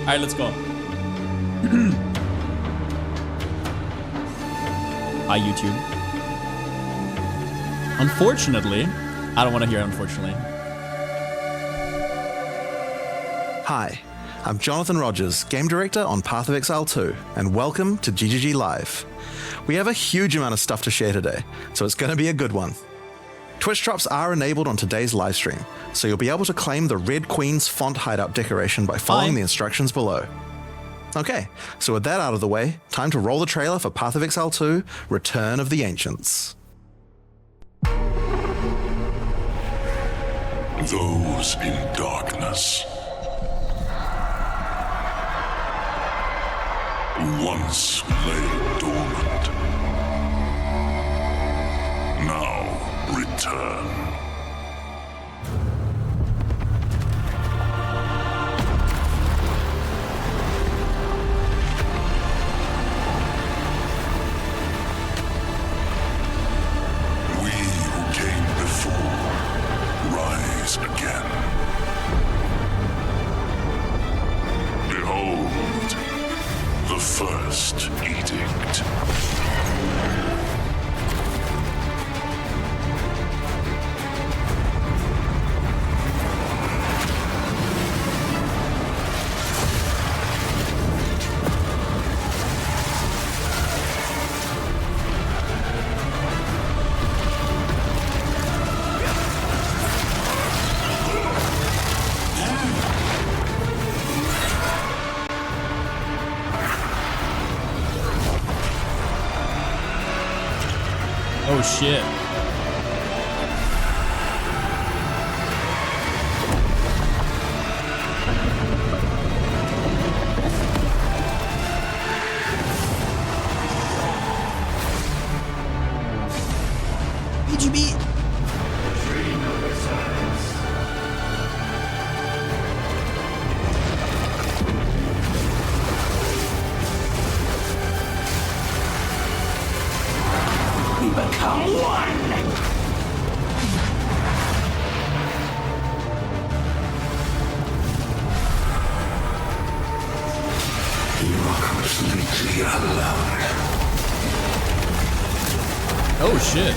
Alright, let's go. Hi, YouTube. Unfortunately, I don't want to hear it, unfortunately. Hi, I'm Jonathan Rogers, Game Director on Path of Exile 2, and welcome to GGG Live. We have a huge amount of stuff to share today, so it's going to be a good one. Twitch drops are enabled on today's livestream, so you'll be able to claim the Red Queen's font hideout decoration by following the instructions below. Okay, so with that out of the way, time to roll the trailer for Path of Exile 2, Return of the Ancients. Those in darkness once lay dormant, now return. We who came before rise again. Behold, the first edict. Oh shit. BGB. Become one. You are completely alone. Oh shit.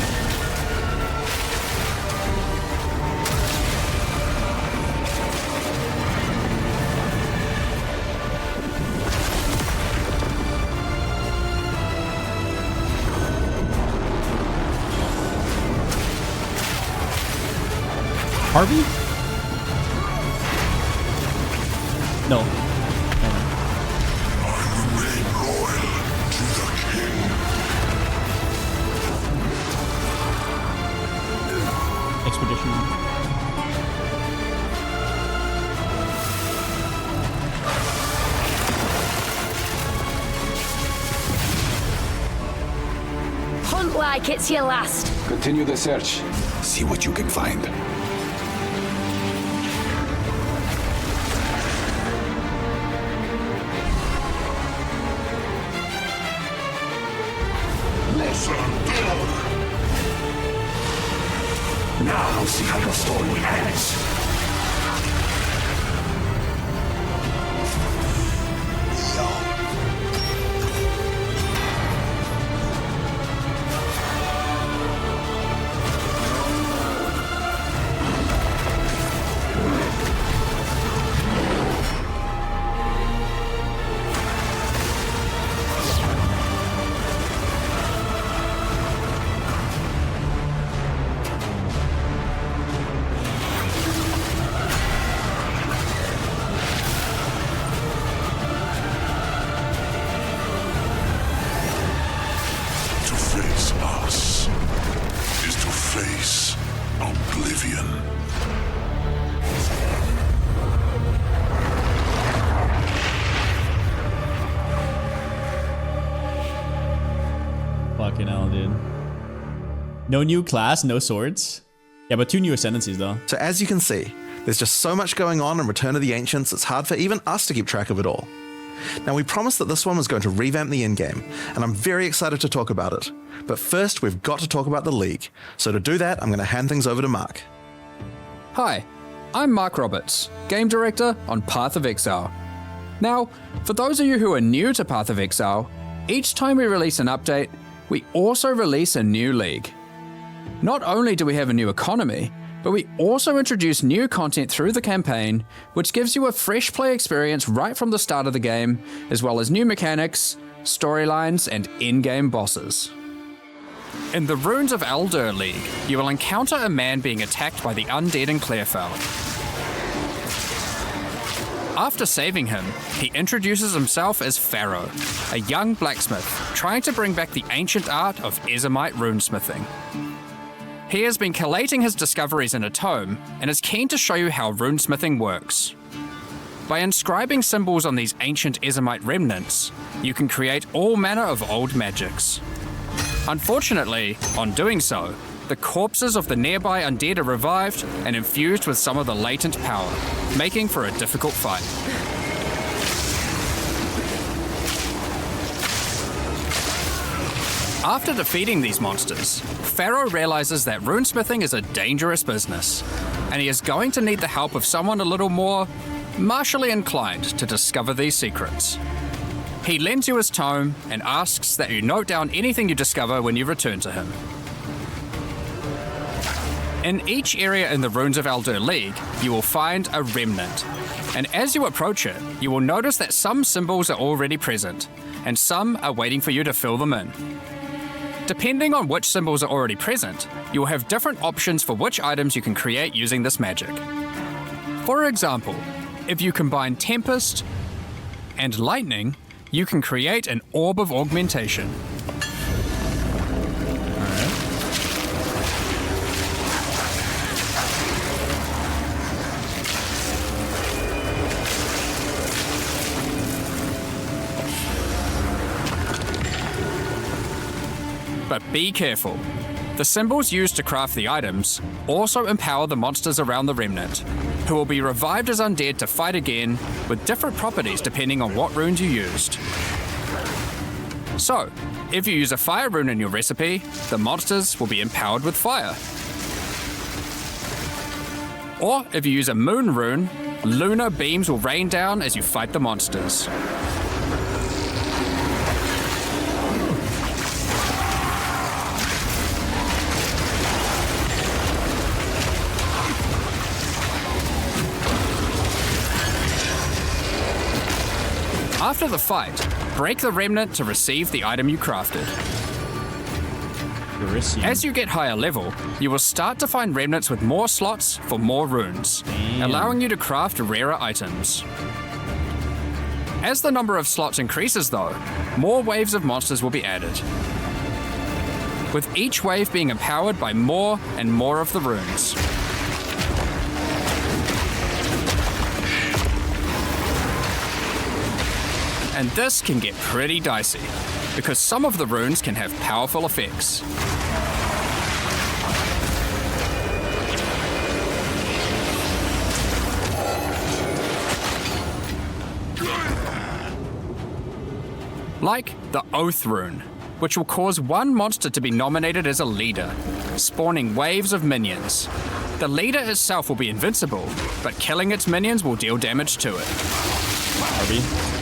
Harvey? No. I remain loyal to the king. Expedition. Hunt like it's your last. Continue the search. See what you can find. Now see how your story ends. Oblivion. Fucking hell, dude. No new class, no swords. Yeah, but 2 new Ascendancies though. So as you can see, there's just so much going on in Return of the Ancients, it's hard for even us to keep track of it all. Now we promised that this one was going to revamp the endgame, and I'm very excited to talk about it. But first, we've got to talk about the League. So to do that, I'm going to hand things over to Mark. Hi, I'm Mark Roberts, Game Director on Path of Exile. Now, for those of you who are new to Path of Exile, each time we release an update, we also release a new league. Not only do we have a new economy, but we also introduce new content through the campaign, which gives you a fresh play experience right from the start of the game, as well as new mechanics, storylines, and in-game bosses. In the Runes of Aldur League, you will encounter a man being attacked by the undead in Clearfell. After saving him, he introduces himself as Pharaoh, a young blacksmith trying to bring back the ancient art of Ezomite runesmithing. He has been collating his discoveries in a tome and is keen to show you how runesmithing works. By inscribing symbols on these ancient Ezomite remnants, you can create all manner of old magics. Unfortunately, on doing so, the corpses of the nearby undead are revived and infused with some of the latent power, making for a difficult fight. After defeating these monsters, Pharaoh realizes that runesmithing is a dangerous business, and he is going to need the help of someone a little more martially inclined to discover these secrets. He lends you his tome and asks that you note down anything you discover when you return to him. In each area in the Runes of Aldur League, you will find a remnant, and as you approach it, you will notice that some symbols are already present, and some are waiting for you to fill them in. Depending on which symbols are already present, you will have different options for which items you can create using this magic. For example, if you combine Tempest and Lightning, you can create an Orb of Augmentation. But be careful. The symbols used to craft the items also empower the monsters around the remnant, who will be revived as undead to fight again with different properties depending on what runes you used. So, if you use a fire rune in your recipe, the monsters will be empowered with fire. Or if you use a moon rune, lunar beams will rain down as you fight the monsters. After the fight, break the remnant to receive the item you crafted. As you get higher level, you will start to find remnants with more slots for more runes, allowing you to craft rarer items. As the number of slots increases though, more waves of monsters will be added, with each wave being empowered by more and more of the runes. And this can get pretty dicey, because some of the runes can have powerful effects. Like the Oath rune, which will cause one monster to be nominated as a leader, spawning waves of minions. The leader itself will be invincible, but killing its minions will deal damage to it. Harvey.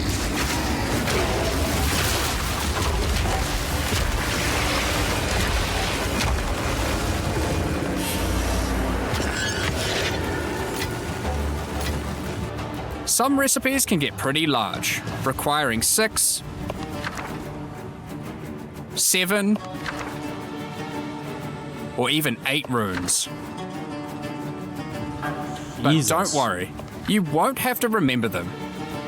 Some recipes can get pretty large, requiring 6, 7, or even 8 runes. But Jesus. don't worry, you won't have to remember them.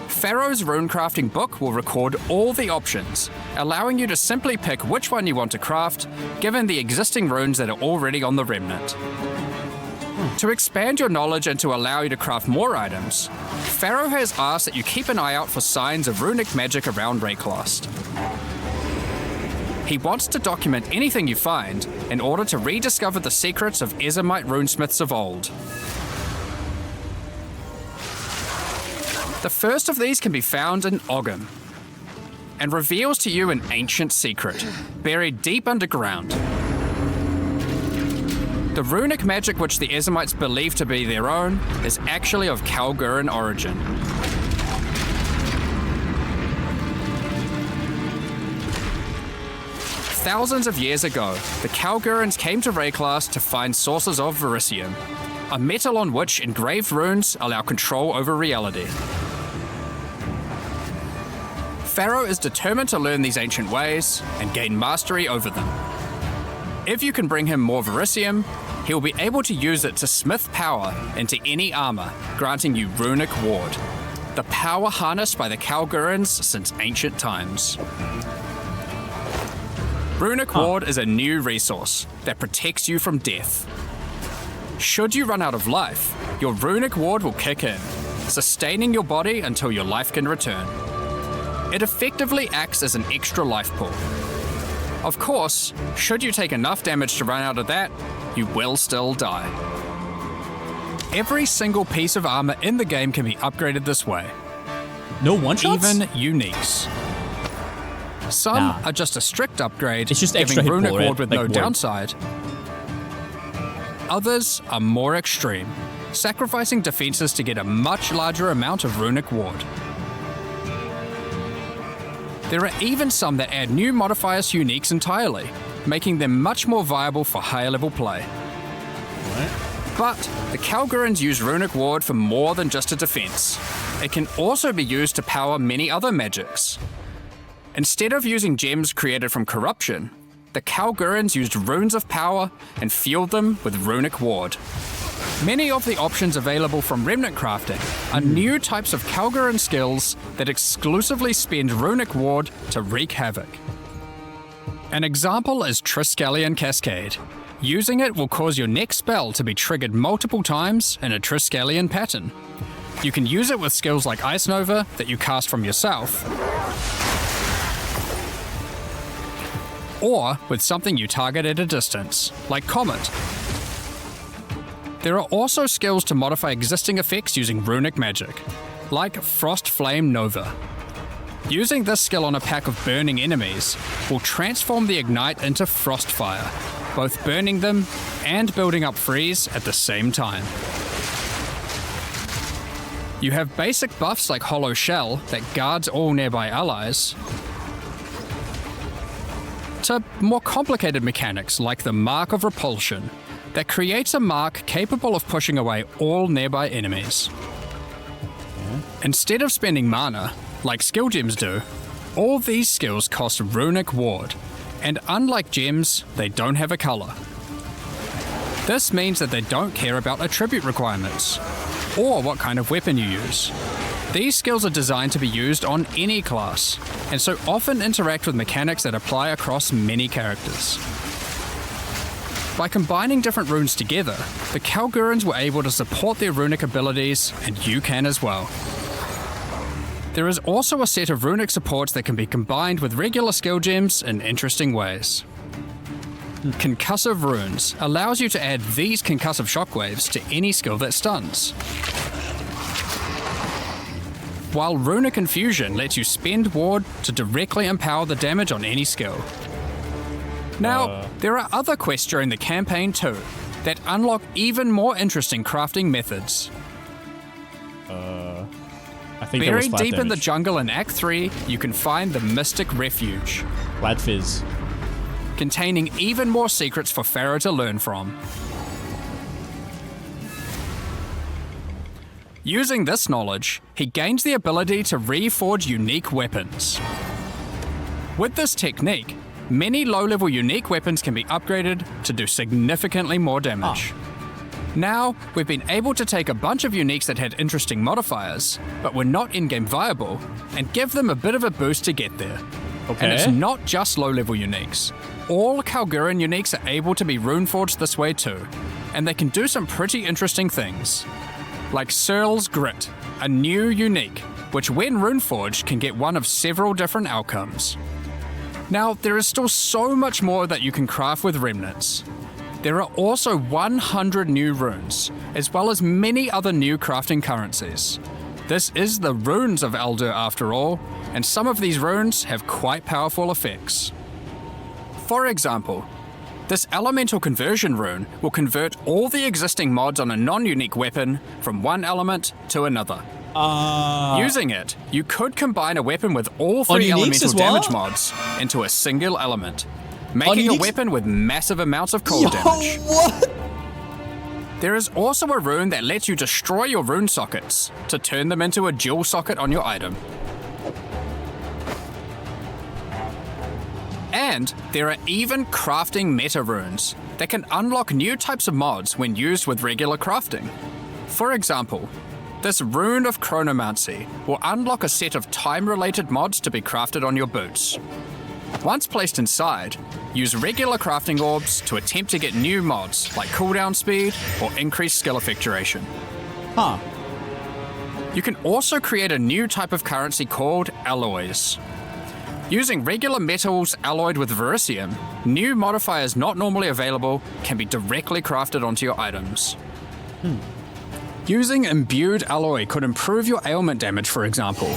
Pharaoh's runecrafting book will record all the options, allowing you to simply pick which one you want to craft, given the existing runes that are already on the remnant. To expand your knowledge and to allow you to craft more items, Pharaoh has asked that you keep an eye out for signs of runic magic around Rayclost. He wants to document anything you find in order to rediscover the secrets of Ezomite runesmiths of old. The first of these can be found in Ogham, and reveals to you an ancient secret, buried deep underground. The runic magic which the Ezomites believe to be their own is actually of Kalguran origin. Thousands of years ago, the Kalgurans came to Rayclass to find sources of Verisium, a metal on which engraved runes allow control over reality. Pharaoh is determined to learn these ancient ways and gain mastery over them. If you can bring him more Verisium, he'll be able to use it to smith power into any armor, granting you Runic Ward, the power harnessed by the Kalgurans since ancient times. Runic Ward is a new resource that protects you from death. Should you run out of life, your Runic Ward will kick in, sustaining your body until your life can return. It effectively acts as an extra life pool. Of course, should you take enough damage to run out of that, you will still die. Every single piece of armor in the game can be upgraded this way, No one-shots? even uniques. Some Nah. are just a strict upgrade, It's just giving extra hit Runic pool, right? Ward with Like no ward. downside. Others are more extreme, sacrificing defenses to get a much larger amount of Runic Ward. There are even some that add new modifiers to uniques entirely, making them much more viable for higher level play. But the Kalgurans use Runic Ward for more than just a defense. It can also be used to power many other magics. Instead of using gems created from corruption, the Kalgurans used runes of power and fueled them with Runic Ward. Many of the options available from Remnant crafting are new types of Kalguran skills that exclusively spend Runic Ward to wreak havoc. An example is Triskelion Cascade. Using it will cause your next spell to be triggered multiple times in a Triskelion pattern. You can use it with skills like Ice Nova that you cast from yourself, or with something you target at a distance, like Comet. There are also skills to modify existing effects using runic magic, like Frost Flame Nova. Using this skill on a pack of burning enemies will transform the Ignite into Frostfire, both burning them and building up freeze at the same time. You have basic buffs like Hollow Shell that guards all nearby allies, to more complicated mechanics like the Mark of Repulsion that creates a mark capable of pushing away all nearby enemies. Instead of spending mana, like skill gems do, all these skills cost Runic Ward, and unlike gems, they don't have a color. This means that they don't care about attribute requirements, or what kind of weapon you use. These skills are designed to be used on any class, and so often interact with mechanics that apply across many characters. By combining different runes together, the Kalgurans were able to support their runic abilities, and you can as well. There is also a set of runic supports that can be combined with regular skill gems in interesting ways. Concussive Runes allows you to add these concussive shockwaves to any skill that stuns, while Runic Infusion lets you spend ward to directly empower the damage on any skill. Now, there are other quests during the campaign too, that unlock even more interesting crafting methods. I think that was Buried flat deep in the damage. jungle in Act 3, you can find the Mystic Refuge, Flat fizz. containing even more secrets for Pharaoh to learn from. Using this knowledge, he gains the ability to reforge unique weapons. With this technique, many low-level unique weapons can be upgraded to do significantly more damage. Now, we've been able to take a bunch of uniques that had interesting modifiers, but were not in-game viable, and give them a bit of a boost to get there. And it's Okay. not just low-level uniques. All Kalguran uniques are able to be runeforged this way too, and they can do some pretty interesting things. Like Searle's Grit, a new unique, which when runeforged can get one of several different outcomes. Now, there is still so much more that you can craft with remnants. There are also 100 new runes, as well as many other new crafting currencies. This is the runes of Aldur after all, and some of these runes have quite powerful effects. For example, this elemental conversion rune will convert all the existing mods on a non-unique weapon from one element to another. Using it, you could combine a weapon with all three uniques elemental as well? damage mods into a single element. making a Onyx? weapon with massive amounts of cold damage. What? There is also a rune that lets you destroy your rune sockets to turn them into a dual socket on your item. And there are even crafting meta runes that can unlock new types of mods when used with regular crafting. For example, this rune of chronomancy will unlock a set of time-related mods to be crafted on your boots. Once placed inside, use regular crafting orbs to attempt to get new mods like cooldown speed or increased skill effectuation. Huh. You can also create a new type of currency called alloys. Using regular metals alloyed with verisium, new modifiers not normally available can be directly crafted onto your items. Using imbued alloy could improve your ailment damage, for example.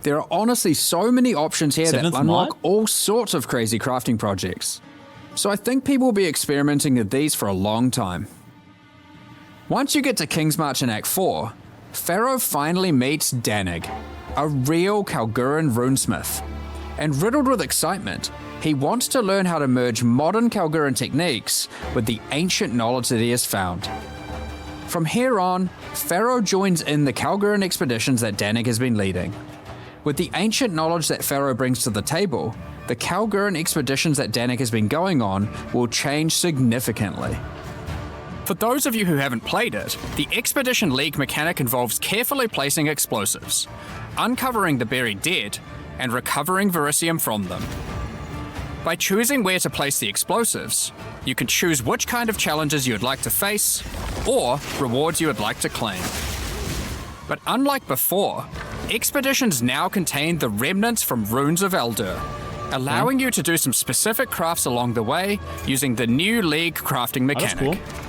There are honestly so many options here that Seventh unlock mod? all sorts of crazy crafting projects. So I think people will be experimenting with these for a long time. Once you get to King's March in Act 4, Pharaoh finally meets Danig, a real Kalguran runesmith. And riddled with excitement, he wants to learn how to merge modern Kalguran techniques with the ancient knowledge that he has found. From here on, Pharaoh joins in the Kalguran expeditions that Danig has been leading. With the ancient knowledge that Pharaoh brings to the table, the Kalguran expeditions that Danig has been going on will change significantly. For those of you who haven't played it, the Expedition League mechanic involves carefully placing explosives, uncovering the buried dead, and recovering verisium from them. By choosing where to place the explosives, you can choose which kind of challenges you would like to face, or rewards you would like to claim. But unlike before, expeditions now contain the remnants from runes of Aldur, allowing you to do some specific crafts along the way using the new League crafting mechanic. Oh, that's cool.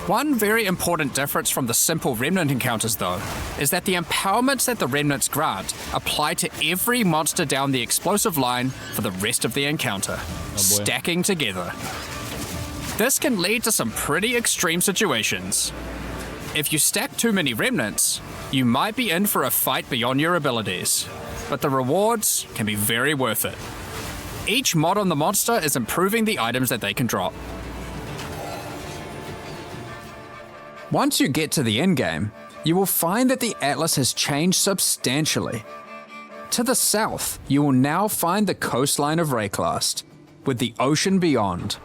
One very important difference from the simple remnant encounters, though, is that the empowerments that the remnants grant apply to every monster down the explosive line for the rest of the encounter, stacking together. This can lead to some pretty extreme situations. If you stack too many remnants, you might be in for a fight beyond your abilities, but the rewards can be very worth it. Each mod on the monster is improving the items that they can drop. Once you get to the endgame, you will find that the Atlas has changed substantially. To the south, you will now find the coastline of Rayclast, with the ocean beyond.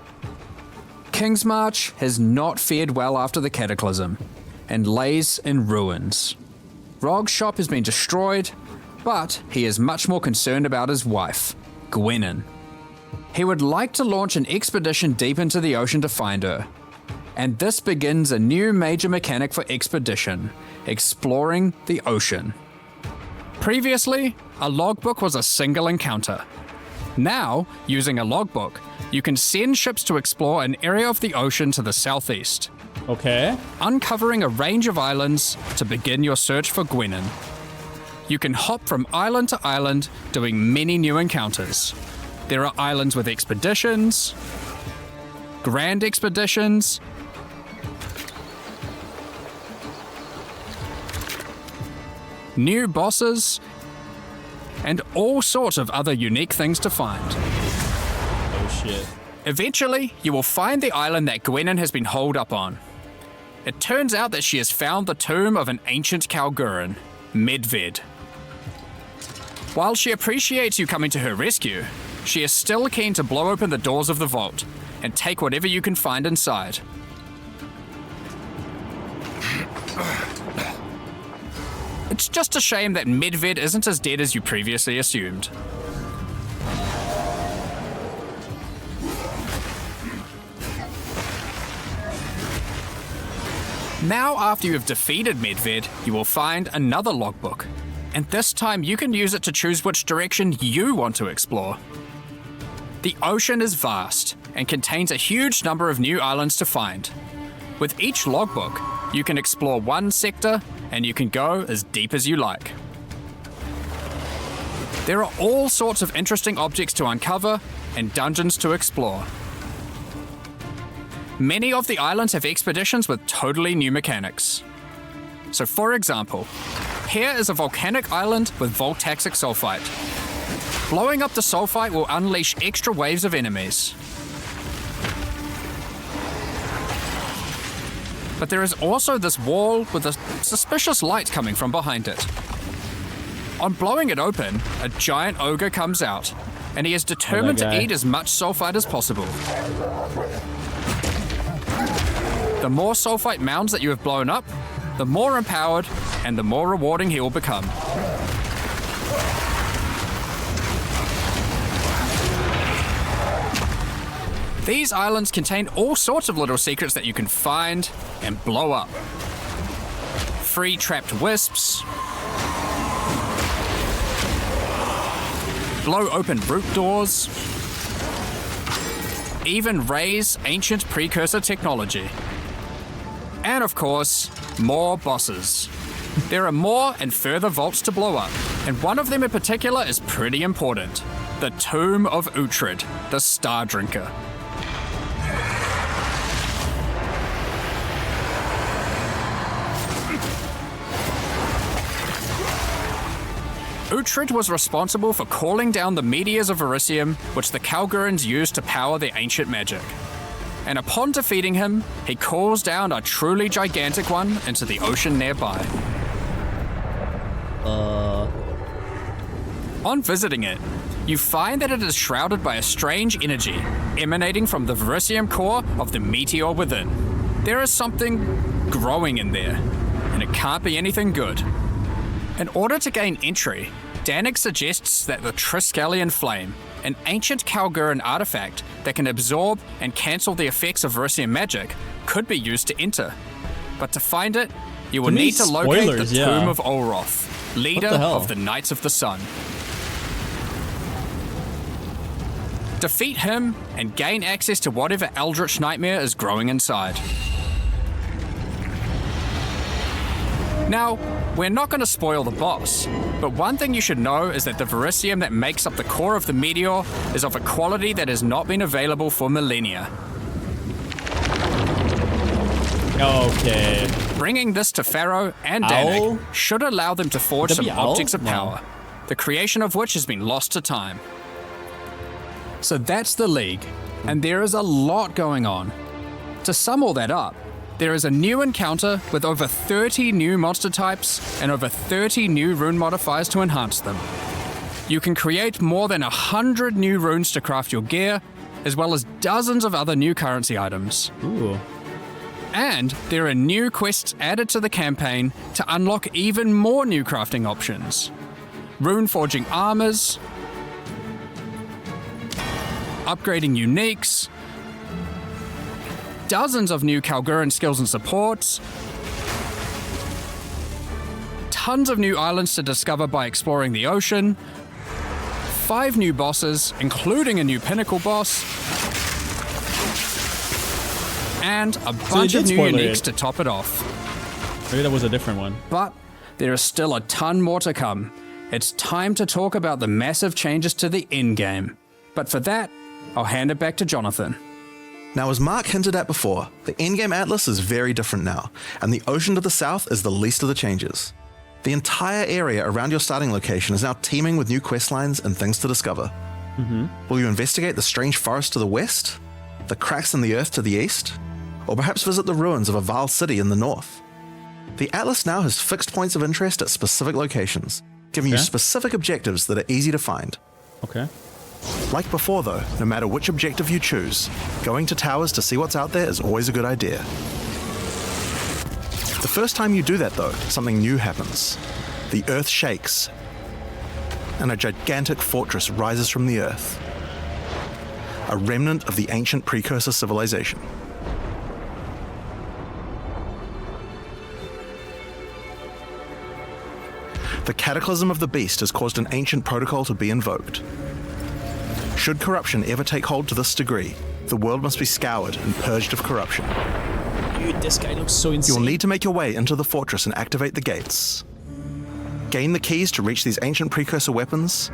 King's March has not fared well after the Cataclysm, and lays in ruins. Rog's shop has been destroyed, but he is much more concerned about his wife, Gwenyn. He would like to launch an expedition deep into the ocean to find her, and this begins a new major mechanic for expedition, exploring the ocean. Previously, a logbook was a single encounter. Now, using a logbook, you can send ships to explore an area of the ocean to the southeast, Okay. uncovering a range of islands to begin your search for Gwenyn. You can hop from island to island, doing many new encounters. There are islands with expeditions, grand expeditions, new bosses, and all sorts of other unique things to find. Oh shit. Eventually, you will find the island that Gwenyn has been holed up on. It turns out that she has found the tomb of an ancient Kalguran, Medved. While she appreciates you coming to her rescue, she is still keen to blow open the doors of the vault and take whatever you can find inside. It's just a shame that Medved isn't as dead as you previously assumed. Now, after you have defeated Medved, you will find another logbook, and this time you can use it to choose which direction you want to explore. The ocean is vast and contains a huge number of new islands to find. With each logbook, you can explore one sector and you can go as deep as you like. There are all sorts of interesting objects to uncover and dungeons to explore. Many of the islands have expeditions with totally new mechanics. So for example, Here is a volcanic island with voltaxic sulfite. Blowing up the sulfite will unleash extra waves of enemies. But there is also this wall with a suspicious light coming from behind it. On blowing it open, a giant ogre comes out, and he is determined to eat as much sulfite as possible. The more sulfite mounds that you have blown up, the more empowered and the more rewarding he will become. These islands contain all sorts of little secrets that you can find and blow up. Free trapped wisps, blow open root doors, even raise ancient precursor technology. And of course, more bosses. There are more and further vaults to blow up, and one of them in particular is pretty important. The Tomb of Uhtred, the Star Drinker. Uhtred was responsible for calling down the meteors of Elysium, which the Kalgurans used to power their ancient magic. And upon defeating him, he calls down a truly gigantic one into the ocean nearby. On visiting it, you find that it is shrouded by a strange energy emanating from the Verisium core of the meteor within. There is something growing in there, and it can't be anything good. In order to gain entry, Danik suggests that the Triskelion Flame, an ancient Kalguran artifact that can absorb and cancel the effects of Verisium magic, could be used to enter. But to find it, you will need to locate the Tomb of Olroth, leader of the Knights of the Sun. Defeat him and gain access to whatever eldritch nightmare is growing inside. Now, we're not going to spoil the boss, but one thing you should know is that the Verisium that makes up the core of the meteor is of a quality that has not been available for millennia. Okay. Bringing this to Pharaoh and Danik should allow them to forge some objects of power, the creation of which has been lost to time. So that's the League, and there is a lot going on. To sum all that up, there is a new encounter with over 30 new monster types and over 30 new rune modifiers to enhance them. You can create more than 100 new runes to craft your gear, as well as dozens of other new currency items. Ooh. And there are new quests added to the campaign to unlock even more new crafting options. Rune forging armors, upgrading uniques, dozens of new Kalguran skills and supports, tons of new islands to discover by exploring the ocean, 5 new bosses, including a new pinnacle boss, and a bunch of new uniques to top it off. Maybe that was a different one. But there is still a ton more to come. It's time to talk about the massive changes to the endgame. But for that, I'll hand it back to Jonathan. Now, as Mark hinted at before, the endgame atlas is very different now, and the ocean to the south is the least of the changes. The entire area around your starting location is now teeming with new questlines and things to discover. Will you investigate the strange forest to the west? The cracks in the earth to the east? Or perhaps visit the ruins of a Val city in the north? The atlas now has fixed points of interest at specific locations, giving you specific objectives that are easy to find. Okay. Like before though, no matter which objective you choose, going to towers to see what's out there is always a good idea. The first time you do that though, something new happens. The earth shakes, and a gigantic fortress rises from the earth. A remnant of the ancient precursor civilization. The cataclysm of the beast has caused an ancient protocol to be invoked. Should corruption ever take hold to this degree, the world must be scoured and purged of corruption. Dude, this guy looks so insane. You'll need to make your way into the fortress and activate the gates. Gain the keys to reach these ancient precursor weapons,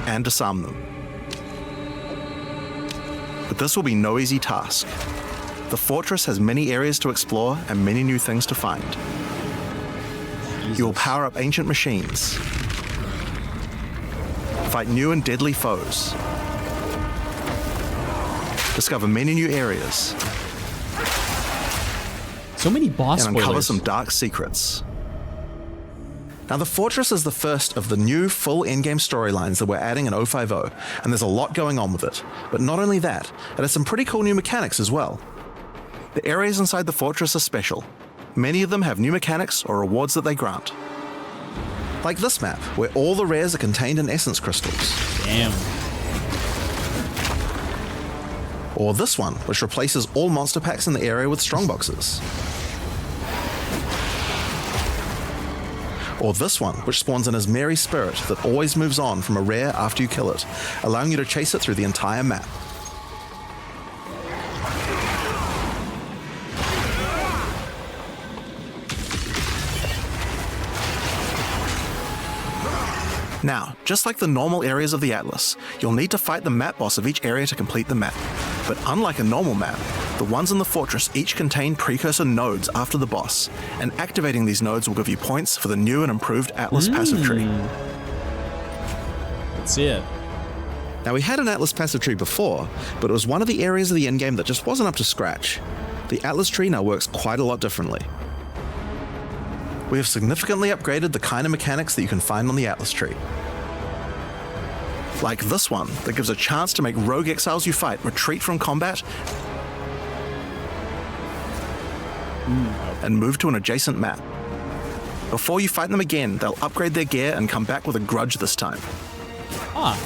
and disarm them. But this will be no easy task. The fortress has many areas to explore and many new things to find. You will power up ancient machines, fight new and deadly foes, discover many new areas, So many boss and uncover spoilers. some dark secrets. Now, the Fortress is the first of the new full endgame storylines that we're adding in 050, and there's a lot going on with it. But not only that, it has some pretty cool new mechanics as well. The areas inside the Fortress are special. Many of them have new mechanics or rewards that they grant. Like this map, where all the rares are contained in essence crystals. Damn. Or this one, which replaces all monster packs in the area with strongboxes. Or this one, which spawns an Ascendancy spirit that always moves on from a rare after you kill it, allowing you to chase it through the entire map. Now, just like the normal areas of the Atlas, you'll need to fight the map boss of each area to complete the map. But unlike a normal map, the ones in the Fortress each contain precursor nodes after the boss, and activating these nodes will give you points for the new and improved Atlas passive tree. Let's see it. Now, we had an Atlas passive tree before, but it was one of the areas of the endgame that just wasn't up to scratch. The Atlas tree now works quite a lot differently. We have significantly upgraded the kind of mechanics that you can find on the Atlas tree. Like this one, that gives a chance to make rogue exiles you fight retreat from combat and move to an adjacent map. Before you fight them again, they'll upgrade their gear and come back with a grudge this time. Ah.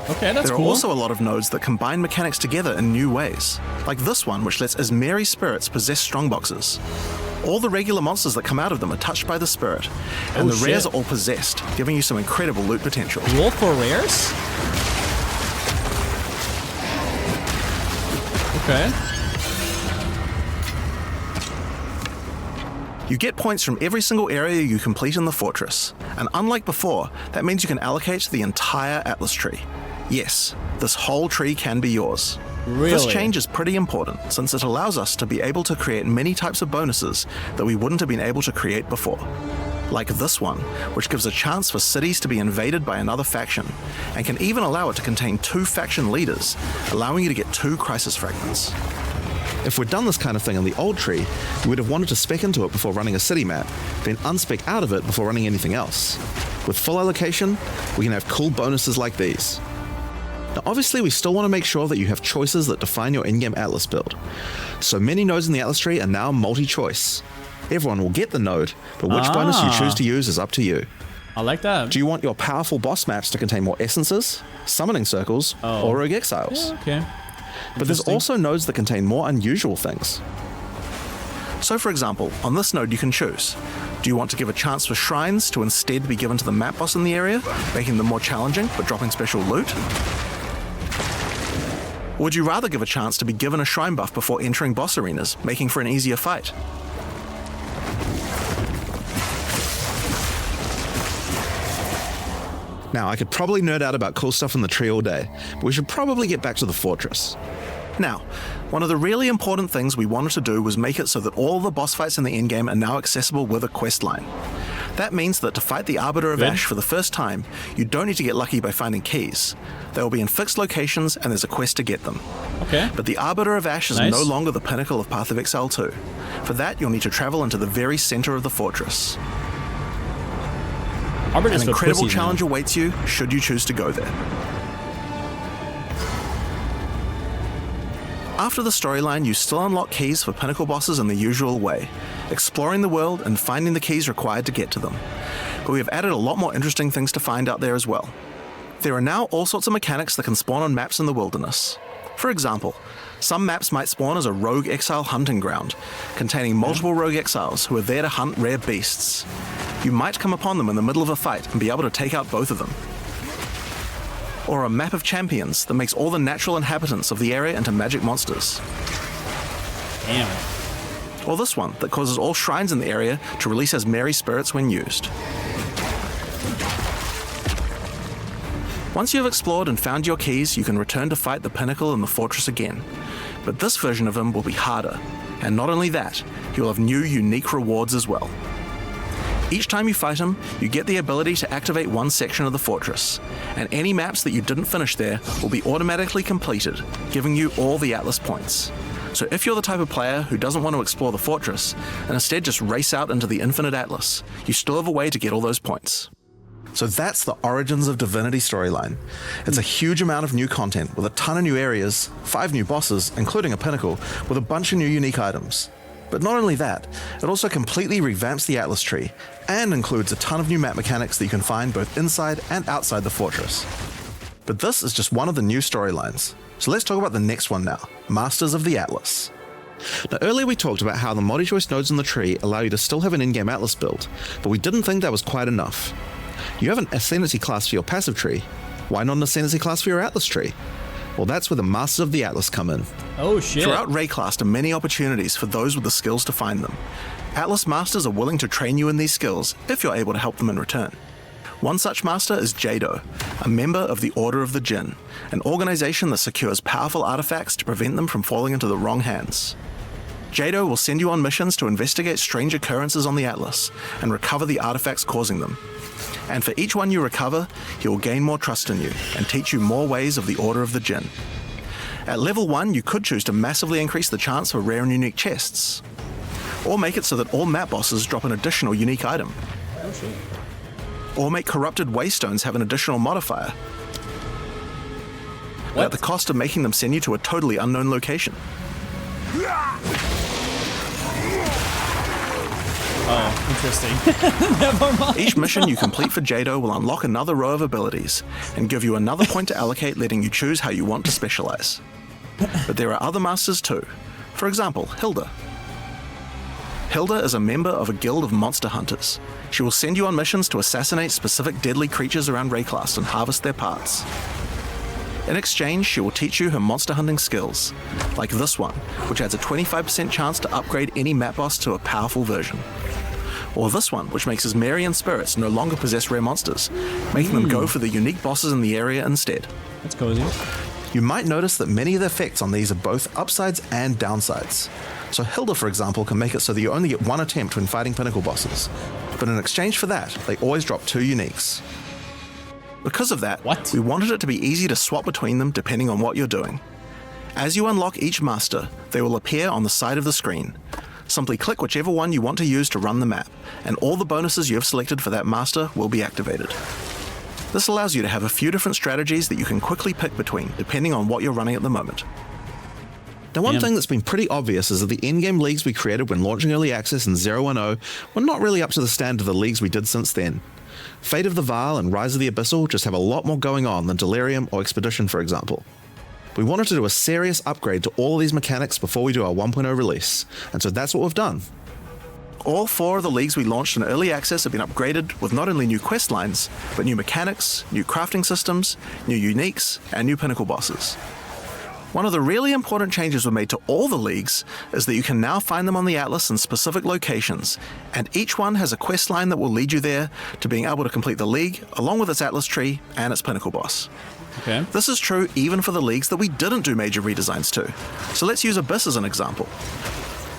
Okay, that's There cool. are also a lot of nodes that combine mechanics together in new ways, like this one, which lets Ascendancy spirits possess strongboxes. All the regular monsters that come out of them are touched by the spirit, and the rares are all possessed, giving you some incredible loot potential. Roll for rares? Okay. You get points from every single area you complete in the Fortress, and unlike before, that means you can allocate the entire Atlas tree. Yes, this whole tree can be yours. Really? This change is pretty important, since it allows us to be able to create many types of bonuses that we wouldn't have been able to create before. Like this one, which gives a chance for cities to be invaded by another faction, and can even allow it to contain 2 faction leaders, allowing you to get 2 crisis fragments. If we'd done this kind of thing in the old tree, we would have wanted to spec into it before running a city map, then unspec out of it before running anything else. With full allocation, we can have cool bonuses like these. Now, obviously, we still want to make sure that you have choices that define your in-game Atlas build. So many nodes in the Atlas tree are now multi-choice. Everyone will get the node, but which bonus you choose to use is up to you. I like that. Do you want your powerful boss maps to contain more essences, summoning circles, or rogue exiles? Yeah, okay. But there's also nodes that contain more unusual things. So for example, on this node you can choose. Do you want to give a chance for shrines to instead be given to the map boss in the area, making them more challenging but dropping special loot? Or would you rather give a chance to be given a shrine buff before entering boss arenas, making for an easier fight? Now, I could probably nerd out about cool stuff in the tree all day, but we should probably get back to the Fortress. Now, one of the really important things we wanted to do was make it so that all the boss fights in the endgame are now accessible with a quest line. That means that to fight the Arbiter of Ash for the first time, you don't need to get lucky by finding keys. They will be in fixed locations and there's a quest to get them. Okay. But the Arbiter of Ash is no longer the pinnacle of Path of Exile 2. For that, you'll need to travel into the very center of the Fortress. An incredible challenge awaits you should you choose to go there. After the storyline, you still unlock keys for pinnacle bosses in the usual way, exploring the world and finding the keys required to get to them. But we have added a lot more interesting things to find out there as well. There are now all sorts of mechanics that can spawn on maps in the wilderness. For example, some maps might spawn as a rogue exile hunting ground, containing multiple rogue exiles who are there to hunt rare beasts. You might come upon them in the middle of a fight and be able to take out both of them. Or a map of champions that makes all the natural inhabitants of the area into magic monsters. Damn. Or this one that causes all shrines in the area to release as merry spirits when used. Once you have explored and found your keys, you can return to fight the Pinnacle in the Fortress again. But this version of him will be harder. And not only that, you will have new unique rewards as well. Each time you fight him, you get the ability to activate one section of the fortress, and any maps that you didn't finish there will be automatically completed, giving you all the Atlas points. So if you're the type of player who doesn't want to explore the fortress, and instead just race out into the infinite Atlas, you still have a way to get all those points. So that's the Origins of Divinity storyline. It's a huge amount of new content with a ton of new areas, 5 new bosses, including a pinnacle, with a bunch of new unique items. But not only that, it also completely revamps the Atlas tree, and includes a ton of new map mechanics that you can find both inside and outside the fortress. But this is just one of the new storylines. So let's talk about the next one now, Masters of the Atlas. Now earlier we talked about how the multi-choice nodes in the tree allow you to still have an in-game Atlas build, but we didn't think that was quite enough. You have an Ascendancy class for your passive tree, why not an Ascendancy class for your Atlas tree? Well, that's where the Masters of the Atlas come in. Oh shit. Throughout Rayclast are many opportunities for those with the skills to find them. Atlas Masters are willing to train you in these skills if you're able to help them in return. One such master is Jado, a member of the Order of the Jinn, an organization that secures powerful artifacts to prevent them from falling into the wrong hands. Jado will send you on missions to investigate strange occurrences on the Atlas and recover the artifacts causing them. And for each one you recover, he will gain more trust in you and teach you more ways of the Order of the Jinn. At level 1, you could choose to massively increase the chance for rare and unique chests, or make it so that all map bosses drop an additional unique item. Oh shit. Or make corrupted waystones have an additional modifier, but at the cost of making them send you to a totally unknown location. Oh, interesting. Never mind. Each mission you complete for Jado will unlock another row of abilities and give you another point to allocate, letting you choose how you want to specialize. But there are other masters too. For example, Hilda. Hilda is a member of a guild of monster hunters. She will send you on missions to assassinate specific deadly creatures around Rayclast and harvest their parts. In exchange, she will teach you her monster hunting skills, like this one, which adds a 25% chance to upgrade any map boss to a powerful version. Or this one, which makes Ismarian spirits no longer possess rare monsters, making them go for the unique bosses in the area instead. That's cozy. You might notice that many of the effects on these are both upsides and downsides. So Hilda, for example, can make it so that you only get one attempt when fighting pinnacle bosses, but in exchange for that, they always drop 2 uniques. Because of that, we wanted it to be easy to swap between them depending on what you're doing. As you unlock each master, they will appear on the side of the screen. Simply click whichever one you want to use to run the map, and all the bonuses you have selected for that master will be activated. This allows you to have a few different strategies that you can quickly pick between, depending on what you're running at the moment. Now, one thing that's been pretty obvious is that the endgame leagues we created when launching Early Access in 010 were not really up to the standard of the leagues we did since then. Fate of the Vaal and Rise of the Abyssal just have a lot more going on than Delirium or Expedition, for example. We wanted to do a serious upgrade to all of these mechanics before we do our 1.0 release, and so that's what we've done. All 4 of the leagues we launched in Early Access have been upgraded with not only new quest lines, but new mechanics, new crafting systems, new uniques, and new pinnacle bosses. One of the really important changes we made to all the leagues is that you can now find them on the Atlas in specific locations, and each one has a quest line that will lead you there to being able to complete the league, along with its Atlas tree and its pinnacle boss. Okay. This is true even for the leagues that we didn't do major redesigns to. So let's use Abyss as an example.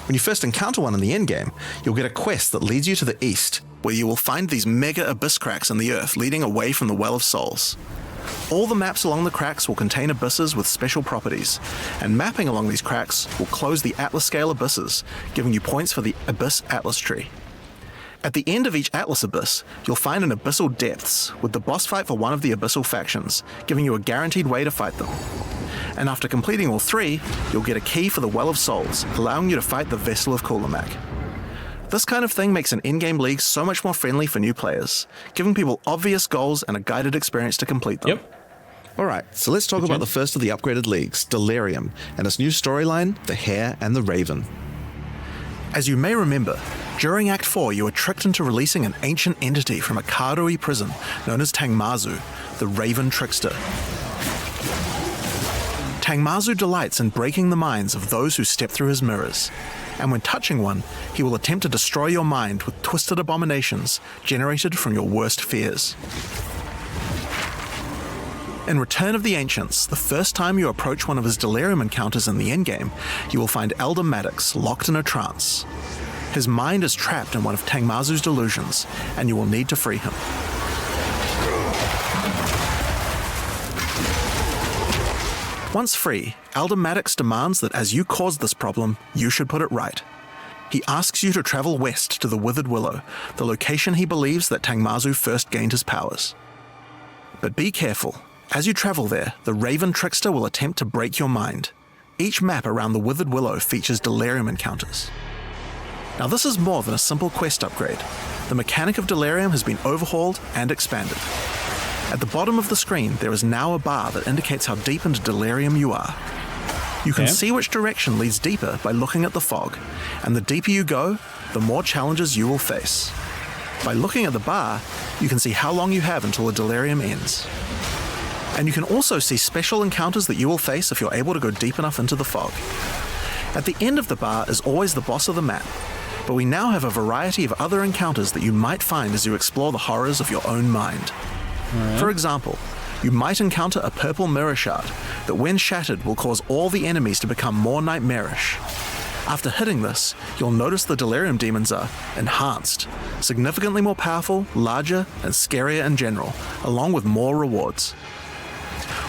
When you first encounter one in the endgame, you'll get a quest that leads you to the east, where you will find these mega abyss cracks in the earth leading away from the Well of Souls. All the maps along the cracks will contain abysses with special properties, and mapping along these cracks will close the Atlas scale abysses, giving you points for the Abyss Atlas tree. At the end of each Atlas abyss, you'll find an Abyssal Depths, with the boss fight for one of the Abyssal factions, giving you a guaranteed way to fight them. And after completing all 3, you'll get a key for the Well of Souls, allowing you to fight the Vessel of Kulamak. This kind of thing makes an in-game league so much more friendly for new players, giving people obvious goals and a guided experience to complete them. Alright, so let's talk about the first of the upgraded leagues, Delirium, and its new storyline, The Hare and the Raven. As you may remember, during Act 4 you were tricked into releasing an ancient entity from a Karui prison known as Tangmazu, the Raven Trickster. Tangmazu delights in breaking the minds of those who step through his mirrors, and when touching one, he will attempt to destroy your mind with twisted abominations generated from your worst fears. In Return of the Ancients, the first time you approach one of his Delirium encounters in the endgame, you will find Elder Maddox locked in a trance. His mind is trapped in one of Tangmazu's delusions, and you will need to free him. Once free, Aldur Maddox demands that as you caused this problem, you should put it right. He asks you to travel west to the Withered Willow, the location he believes that Tangmazu first gained his powers. But be careful. As you travel there, the Raven Trickster will attempt to break your mind. Each map around the Withered Willow features Delirium encounters. Now this is more than a simple quest upgrade. The mechanic of Delirium has been overhauled and expanded. At the bottom of the screen, there is now a bar that indicates how deep into Delirium you are. You can see which direction leads deeper by looking at the fog, and the deeper you go, the more challenges you will face. By looking at the bar, you can see how long you have until the Delirium ends. And you can also see special encounters that you will face if you're able to go deep enough into the fog. At the end of the bar is always the boss of the map, but we now have a variety of other encounters that you might find as you explore the horrors of your own mind. For example, you might encounter a purple mirror shard that when shattered will cause all the enemies to become more nightmarish. After hitting this, you'll notice the Delirium demons are enhanced, significantly more powerful, larger, and scarier in general, along with more rewards.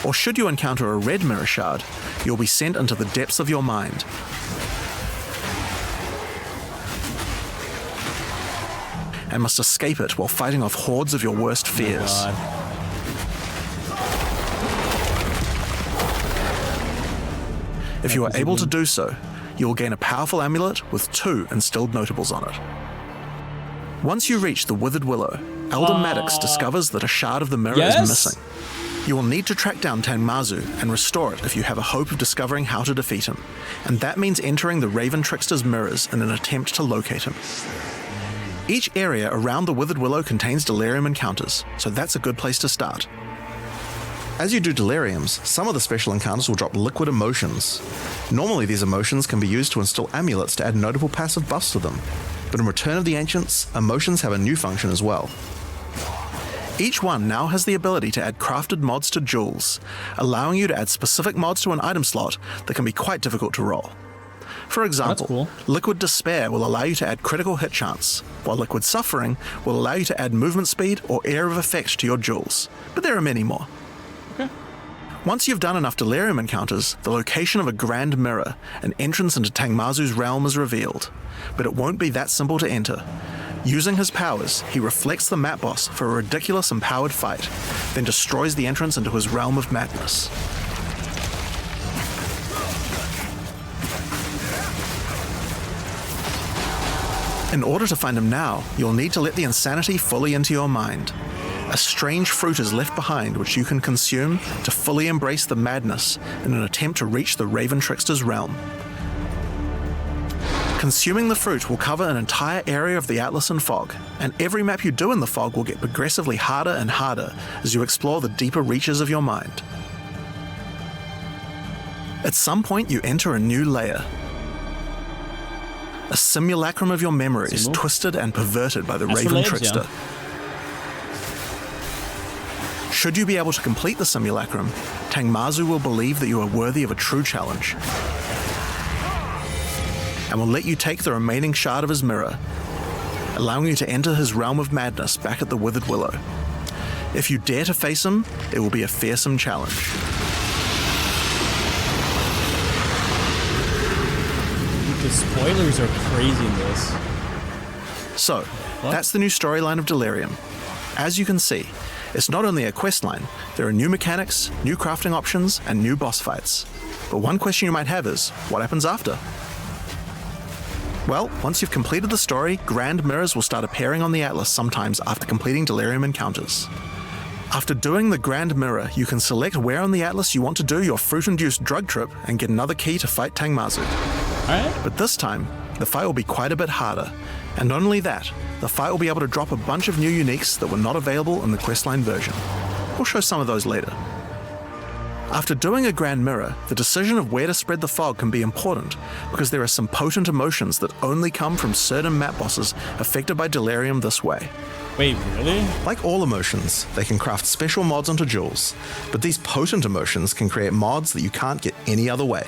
Or should you encounter a red mirror shard, you'll be sent into the depths of your mind. And must escape it while fighting off hordes of your worst fears. Oh If you are able to do so, you will gain a powerful amulet with 2 instilled notables on it. Once you reach the Withered Willow, Aldur Maddox discovers that a shard of the mirror is missing. You will need to track down Tangmazu and restore it if you have a hope of discovering how to defeat him, and that means entering the Raven Trickster's mirrors in an attempt to locate him. Each area around the Withered Willow contains Delirium encounters, so that's a good place to start. As you do Deliriums, some of the special encounters will drop liquid emotions. Normally these emotions can be used to install amulets to add notable passive buffs to them, but in Return of the Ancients, emotions have a new function as well. Each one now has the ability to add crafted mods to jewels, allowing you to add specific mods to an item slot that can be quite difficult to roll. For example, Liquid Despair will allow you to add critical hit chance, while Liquid Suffering will allow you to add movement speed or Air of Effect to your jewels, but there are many more. Once you've done enough Delirium encounters, the location of a Grand Mirror, an entrance into Tangmazu's realm, is revealed, but it won't be that simple to enter. Using his powers, he reflects the map boss for a ridiculous empowered fight, then destroys the entrance into his realm of madness. In order to find him now, you'll need to let the insanity fully into your mind. A strange fruit is left behind which you can consume to fully embrace the madness in an attempt to reach the Raven Trickster's realm. Consuming the fruit will cover an entire area of the Atlas in fog, and every map you do in the fog will get progressively harder and harder as you explore the deeper reaches of your mind. At some point you enter a new layer. A simulacrum of your memories, twisted and perverted by the Raven Trickster. Should you be able to complete the simulacrum, Tangmazu will believe that you are worthy of a true challenge, and will let you take the remaining shard of his mirror, allowing you to enter his realm of madness back at the Withered Willow. If you dare to face him, it will be a fearsome challenge. The spoilers are crazy in this. So, that's the new storyline of Delirium. As you can see, it's not only a questline, there are new mechanics, new crafting options, and new boss fights. But one question you might have is, what happens after? Well, once you've completed the story, Grand Mirrors will start appearing on the Atlas sometimes after completing Delirium encounters. After doing the Grand Mirror, you can select where on the Atlas you want to do your fruit-induced drug trip and get another key to fight Tangmazu. But this time, the fight will be quite a bit harder, and not only that, the fight will be able to drop a bunch of new uniques that were not available in the questline version. We'll show some of those later. After doing a Grand Mirror, the decision of where to spread the fog can be important, because there are some potent emotions that only come from certain map bosses affected by Delirium this way. Wait, really? Like all emotions, they can craft special mods onto jewels, but these potent emotions can create mods that you can't get any other way.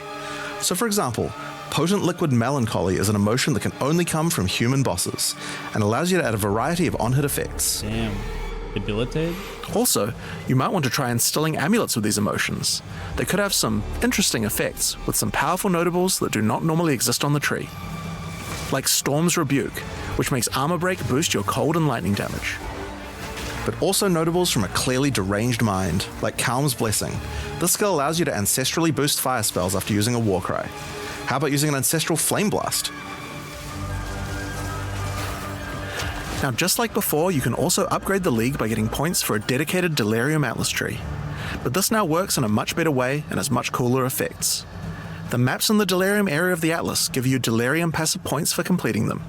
So for example, Potent liquid melancholy is an emotion that can only come from human bosses, and allows you to add a variety of on-hit effects. Damn. Debilitate? Also, you might want to try instilling amulets with these emotions. They could have some interesting effects, with some powerful notables that do not normally exist on the tree. Like Storm's Rebuke, which makes armor break boost your cold and lightning damage. But also notables from a clearly deranged mind, like Calm's Blessing. This skill allows you to ancestrally boost fire spells after using a Warcry. How about using an Ancestral Flame Blast? Now, just like before, you can also upgrade the League by getting points for a dedicated Delirium Atlas tree. But this now works in a much better way and has much cooler effects. The maps in the Delirium area of the Atlas give you Delirium passive points for completing them,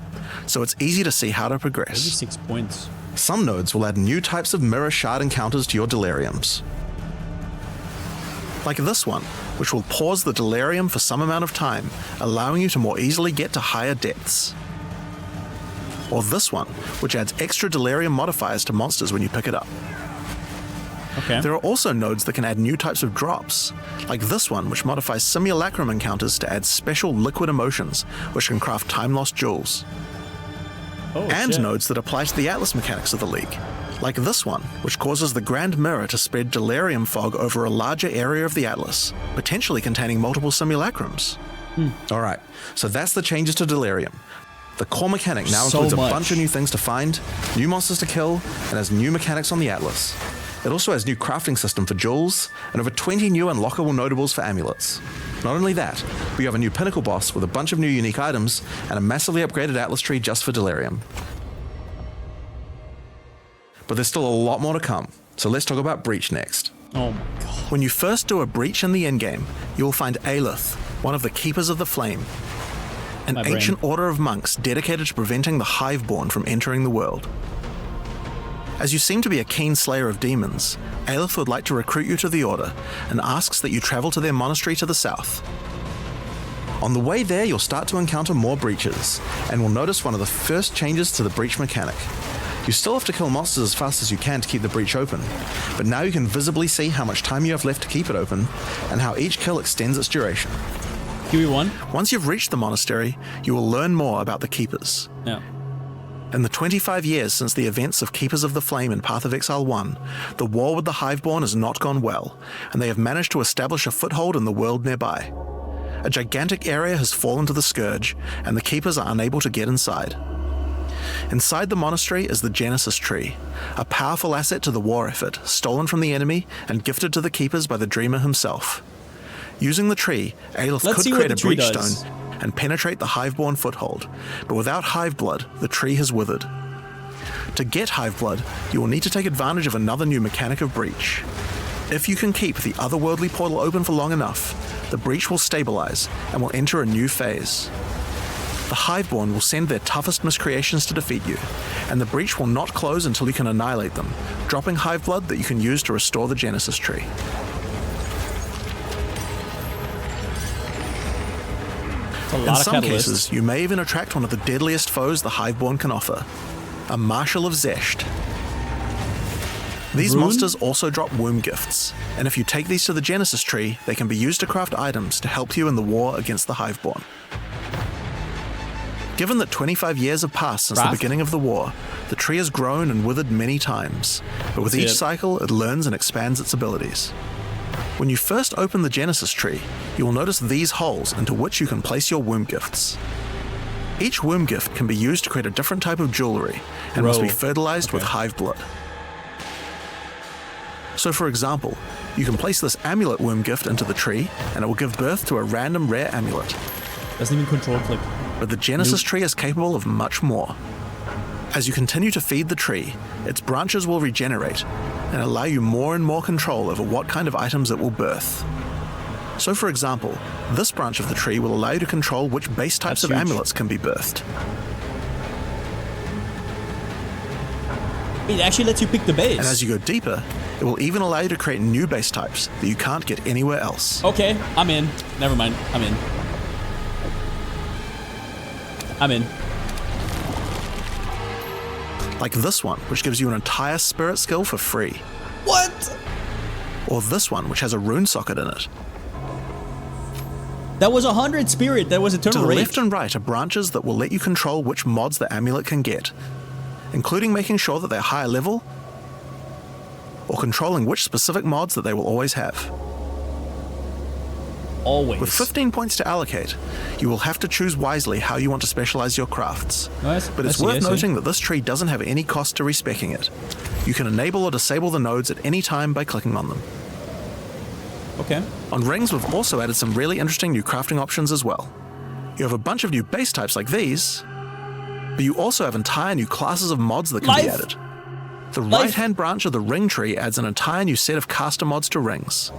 so it's easy to see how to progress. 6 points. Some nodes will add new types of mirror shard encounters to your Deliriums. Like this one, which will pause the Delirium for some amount of time, allowing you to more easily get to higher depths. Or this one, which adds extra Delirium modifiers to monsters when you pick it up. Okay. There are also nodes that can add new types of drops, like this one, which modifies Simulacrum encounters to add special liquid emotions, which can craft time-lost jewels. Oh, And shit. nodes that apply to the Atlas mechanics of the League, like this one, which causes the Grand Mirror to spread Delirium fog over a larger area of the Atlas, potentially containing multiple Simulacrums. Alright, so that's the changes to Delirium. The core mechanic now So includes a much. bunch of new things to find, new monsters to kill, and has new mechanics on the Atlas. It also has new crafting system for jewels, and over 20 new unlockable notables for amulets. Not only that, we have a new pinnacle boss with a bunch of new unique items, and a massively upgraded Atlas tree just for Delirium. But there's still a lot more to come, so let's talk about Breach next. Oh my god. When you first do a breach in the endgame, you will find Aelith, one of the Keepers of the Flame, an My brain. ancient order of monks dedicated to preventing the Hiveborn from entering the world. As you seem to be a keen slayer of demons, Aelith would like to recruit you to the order and asks that you travel to their monastery to the south. On the way there, you'll start to encounter more breaches, and will notice one of the first changes to the breach mechanic. You still have to kill monsters as fast as you can to keep the breach open, but now you can visibly see how much time you have left to keep it open, and how each kill extends its duration. QE1? Once you've reached the monastery, you will learn more about the Keepers. Yeah. In the 25 years since the events of Keepers of the Flame in Path of Exile 1, the war with the Hiveborn has not gone well, and they have managed to establish a foothold in the world nearby. A gigantic area has fallen to the Scourge, and the Keepers are unable to get inside. Inside the monastery is the Genesis Tree, a powerful asset to the war effort, stolen from the enemy and gifted to the Keepers by the Dreamer himself. Using the tree, Aelith Let's see could what create the a tree breach does. stone and penetrate the Hiveborn foothold, but without Hiveblood, the tree has withered. To get Hiveblood, you will need to take advantage of another new mechanic of breach. If you can keep the otherworldly portal open for long enough, the breach will stabilize and will enter a new phase. The Hiveborn will send their toughest miscreations to defeat you, and the breach will not close until you can annihilate them, dropping Hiveblood that you can use to restore the Genesis Tree. It's a In lot of some catalysts. cases, you may even attract one of the deadliest foes the Hiveborn can offer, a Marshal of Zesht. These Rune? monsters also drop womb gifts, and if you take these to the Genesis Tree, they can be used to craft items to help you in the war against the Hiveborn. Given that 25 years have passed since Craft? the beginning of the war, the tree has grown and withered many times, but with See each it. cycle, it learns and expands its abilities. When you first open the Genesis Tree, you will notice these holes into which you can place your womb gifts. Each womb gift can be used to create a different type of jewelry and must be Bro. fertilized with Okay. hive blood. So for example, you can place this amulet womb gift into the tree and it will give birth to a random rare amulet. Doesn't even control click. But the Genesis Tree is capable of much more. As you continue to feed the tree, its branches will regenerate and allow you more and more control over what kind of items it will birth. So for example, this branch of the tree will allow you to control which base types That's of huge. amulets can be birthed. It actually lets you pick the base. And as you go deeper, it will even allow you to create new base types that you can't get anywhere else. Okay, I'm in. Never mind. I'm in. I'm in. Like this one, which gives you an entire spirit skill for free. What? Or this one, which has a rune socket in it. That was 100 spirit. That was To eternal the rage. left and right are branches that will let you control which mods the amulet can get, including making sure that they're higher level, or controlling which specific mods that they will always have. Always. With 15 points to allocate, you will have to choose wisely how you want to specialize your crafts. But it's worth noting that this tree doesn't have any cost to respecking it. You can enable or disable the nodes at any time by clicking on them. Okay. On rings, we've also added some really interesting new crafting options as well. You have a bunch of new base types like these, but you also have entire new classes of mods that can be added. The right-hand branch of the ring tree adds an entire new set of caster mods to rings.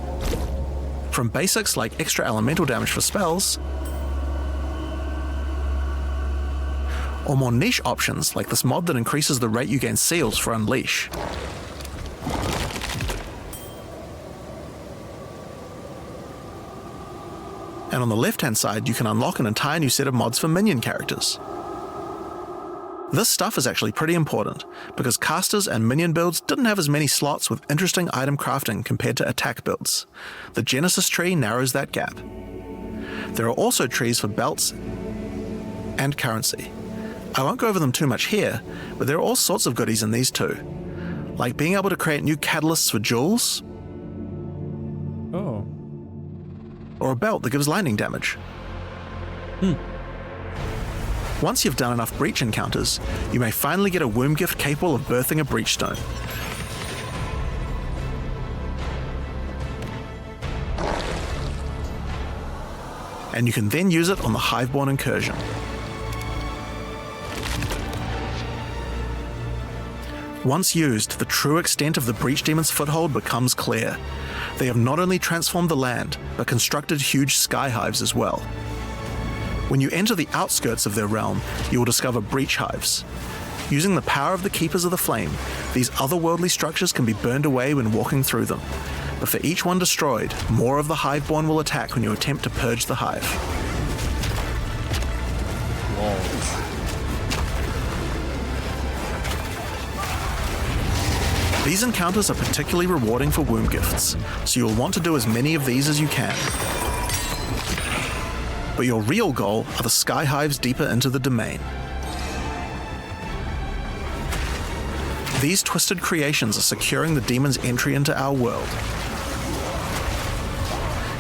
From basics like extra elemental damage for spells, or more niche options like this mod that increases the rate you gain seals for Unleash. And on the left-hand side, you can unlock an entire new set of mods for minion characters. This stuff is actually pretty important, because casters and minion builds didn't have as many slots with interesting item crafting compared to attack builds. The Genesis tree narrows that gap. There are also trees for belts and currency. I won't go over them too much here, but there are all sorts of goodies in these too, like being able to create new catalysts for jewels, Oh. or a belt that gives lightning damage. Once you've done enough breach encounters, you may finally get a womb gift capable of birthing a breach stone. And you can then use it on the Hiveborn incursion. Once used, the true extent of the Breach Demon's foothold becomes clear. They have not only transformed the land, but constructed huge sky hives as well. When you enter the outskirts of their realm, you will discover breach hives. Using the power of the Keepers of the Flame, these otherworldly structures can be burned away when walking through them. But for each one destroyed, more of the Hiveborn will attack when you attempt to purge the hive. These encounters are particularly rewarding for womb gifts, so you'll want to do as many of these as you can. But your real goal are the sky hives deeper into the domain. These twisted creations are securing the demon's entry into our world.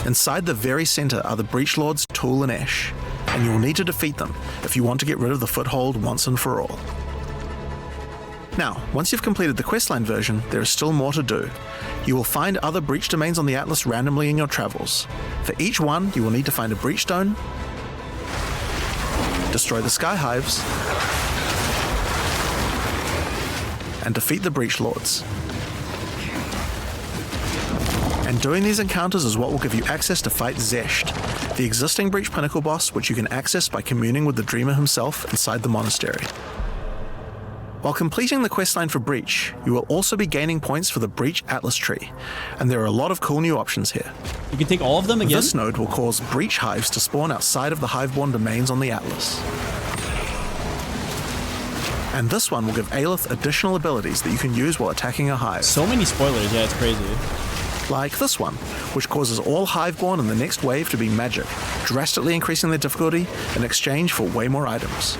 Inside the very center are the Breach Lords Tool and Ash, and you will need to defeat them if you want to get rid of the foothold once and for all. Now, once you've completed the questline version, there is still more to do. You will find other breach domains on the Atlas randomly in your travels. For each one, you will need to find a breach stone, destroy the sky hives, and defeat the Breach Lords. And doing these encounters is what will give you access to fight Zesht, the existing Breach Pinnacle boss, which you can access by communing with the Dreamer himself inside the monastery. While completing the questline for Breach, you will also be gaining points for the Breach Atlas tree, and there are a lot of cool new options here. You can take all of them again? This node will cause breach hives to spawn outside of the Hiveborn domains on the Atlas. And this one will give Aelith additional abilities that you can use while attacking a hive. So many spoilers, yeah, it's crazy. Like this one, which causes all Hiveborn in the next wave to be magic, drastically increasing their difficulty in exchange for way more items.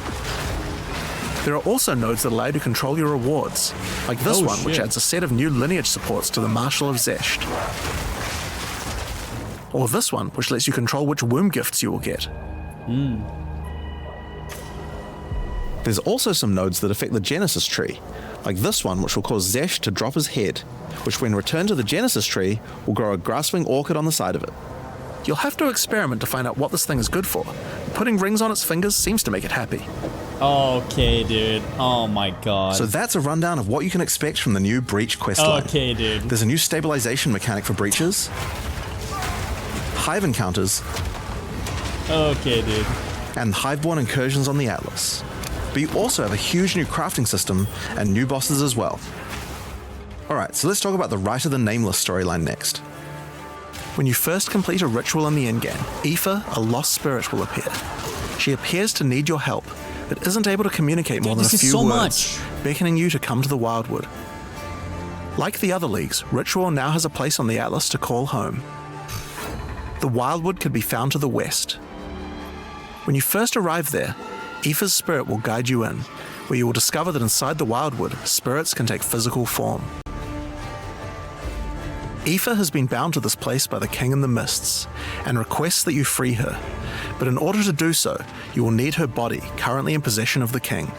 There are also nodes that allow you to control your rewards, like this one, which adds a set of new lineage supports to the Marshal of Zesht. Or this one, which lets you control which womb gifts you will get. There's also some nodes that affect the Genesis tree, like this one, which will cause Zesht to drop his head, which when returned to the Genesis tree will grow a grasping orchid on the side of it. You'll have to experiment to find out what this thing is good for. Putting rings on its fingers seems to make it happy. Okay, dude. Oh my god. So that's a rundown of what you can expect from the new Breach questline. Okay, dude. There's a new stabilization mechanic for breaches, hive encounters, Okay, dude. and Hiveborn incursions on the Atlas. But you also have a huge new crafting system and new bosses as well. Alright, so let's talk about the Rite of the Nameless storyline next. When you first complete a ritual in the endgame, Aoife, a lost spirit, will appear. She appears to need your help, but isn't able to communicate more than a few words, beckoning you to come to the Wildwood. Like the other leagues, Ritual now has a place on the Atlas to call home. The Wildwood could be found to the west. When you first arrive there, Aoife's spirit will guide you in, where you will discover that inside the Wildwood, spirits can take physical form. Aoife has been bound to this place by the King in the Mists, and requests that you free her, but in order to do so, you will need her body currently in possession of the King.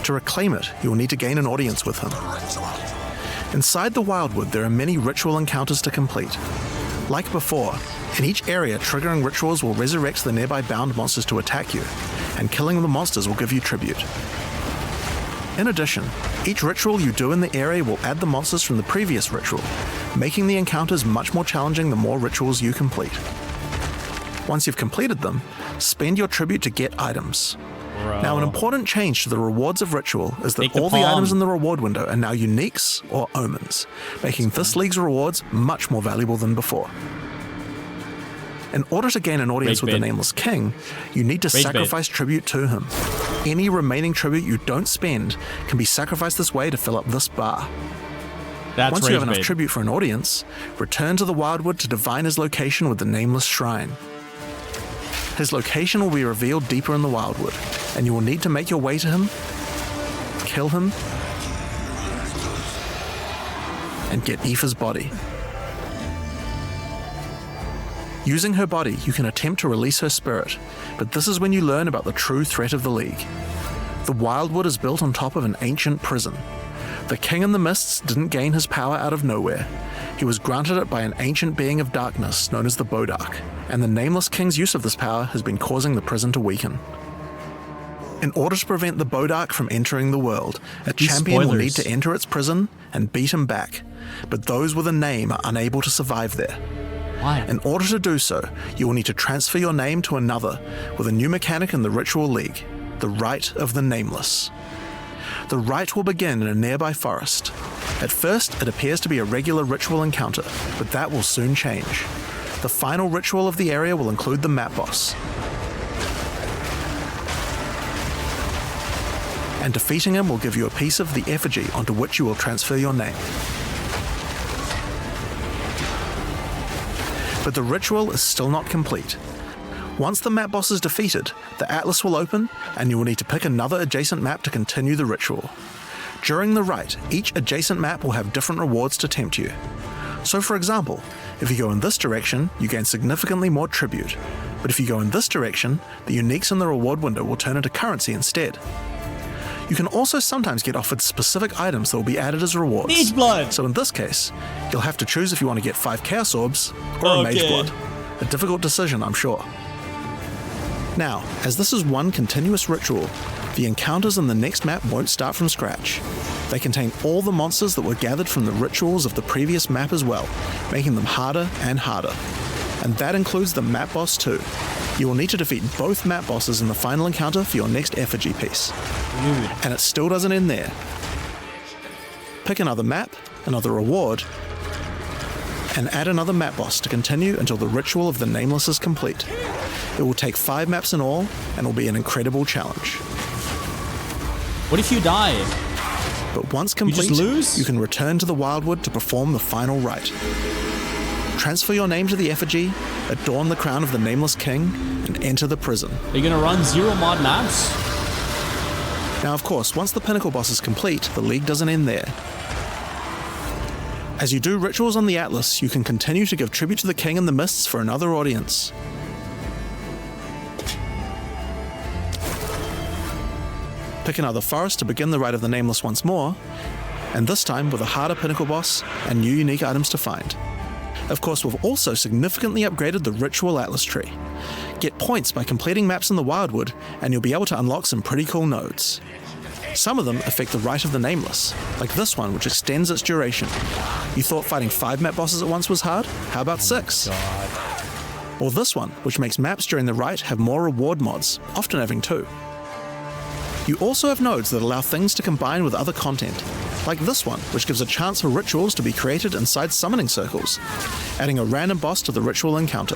To reclaim it, you will need to gain an audience with him. Inside the Wildwood, there are many ritual encounters to complete. Like before, in each area, triggering rituals will resurrect the nearby bound monsters to attack you, and killing the monsters will give you tribute. In addition, each ritual you do in the area will add the monsters from the previous ritual, making the encounters much more challenging the more rituals you complete. Once you've completed them, spend your tribute to get items. Bro. Now, an important change to the rewards of Ritual is that Take the all the palm. items in the reward window are now uniques or omens, making this league's rewards much more valuable than before. In order to gain an audience Rage with the bait. Nameless King, you need to Rage bait. sacrifice tribute to him. Any remaining tribute you don't spend can be sacrificed this way to fill up this bar. That's Once you have rage enough bait. tribute for an audience, return to the Wildwood to divine his location with the Nameless Shrine. His location will be revealed deeper in the Wildwood, and you will need to make your way to him, kill him, and get Aoife's body. Using her body, you can attempt to release her spirit, but this is when you learn about the true threat of the League. The Wildwood is built on top of an ancient prison. The King in the Mists didn't gain his power out of nowhere. He was granted it by an ancient being of darkness known as the Bodark, and the Nameless King's use of this power has been causing the prison to weaken. In order to prevent the Bodark from entering the world, a These champion will spoilers. need to enter its prison and beat him back, but those with a name are unable to survive there. Why? In order to do so, you will need to transfer your name to another with a new mechanic in the Ritual League, the Rite of the Nameless. The rite will begin in a nearby forest. At first, it appears to be a regular ritual encounter, but that will soon change. The final ritual of the area will include the map boss. And defeating him will give you a piece of the effigy onto which you will transfer your name. But the ritual is still not complete. Once the map boss is defeated, the atlas will open, and you will need to pick another adjacent map to continue the ritual. During the rite, each adjacent map will have different rewards to tempt you. So for example, if you go in this direction, you gain significantly more tribute. But if you go in this direction, the uniques in the reward window will turn into currency instead. You can also sometimes get offered specific items that will be added as rewards. Mage blood! So in this case, you'll have to choose if you want to get 5 Chaos Orbs or a Mage Okay. Blood. A difficult decision, I'm sure. Now, as this is one continuous ritual, the encounters in the next map won't start from scratch. They contain all the monsters that were gathered from the rituals of the previous map as well, making them harder and harder. And that includes the map boss too. You will need to defeat both map bosses in the final encounter for your next effigy piece. Dude. And it still doesn't end there. Pick another map, another reward, and add another map boss to continue until the ritual of the Nameless is complete. It will take 5 maps in all, and will be an incredible challenge. What if you die? But once just complete, lose? you can return to the Wildwood to perform the final rite. Transfer your name to the effigy, adorn the crown of the Nameless King, and enter the prison. Are you gonna run 0 mod maps? Now, of course, once the Pinnacle boss is complete, the League doesn't end there. As you do rituals on the Atlas, you can continue to give tribute to the King in the Mists for another audience. Pick another forest to begin the Rite of the Nameless once more, and this time with a harder Pinnacle boss and new unique items to find. Of course, we've also significantly upgraded the Ritual Atlas tree. Get points by completing maps in the Wildwood, and you'll be able to unlock some pretty cool nodes. Some of them affect the Rite of the Nameless, like this one, which extends its duration. You thought fighting 5 map bosses at once was hard? How about 6? Or this one, which makes maps during the Rite have more reward mods, often having 2. You also have nodes that allow things to combine with other content, like this one, which gives a chance for rituals to be created inside summoning circles, adding a random boss to the ritual encounter.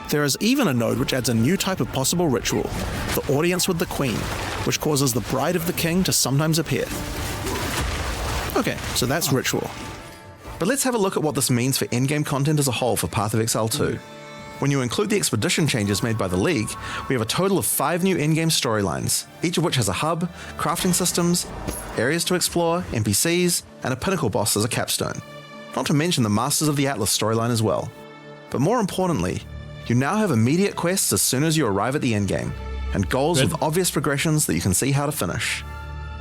There is even a node which adds a new type of possible ritual, the Audience with the Queen, which causes the Bride of the King to sometimes appear. Okay, so that's ritual. But let's have a look at what this means for endgame content as a whole for Path of Exile 2. When you include the expedition changes made by the League, we have a total of 5 new endgame storylines, each of which has a hub, crafting systems, areas to explore, NPCs, and a pinnacle boss as a capstone. Not to mention the Masters of the Atlas storyline as well. But more importantly, you now have immediate quests as soon as you arrive at the endgame, and goals with obvious progressions that you can see how to finish.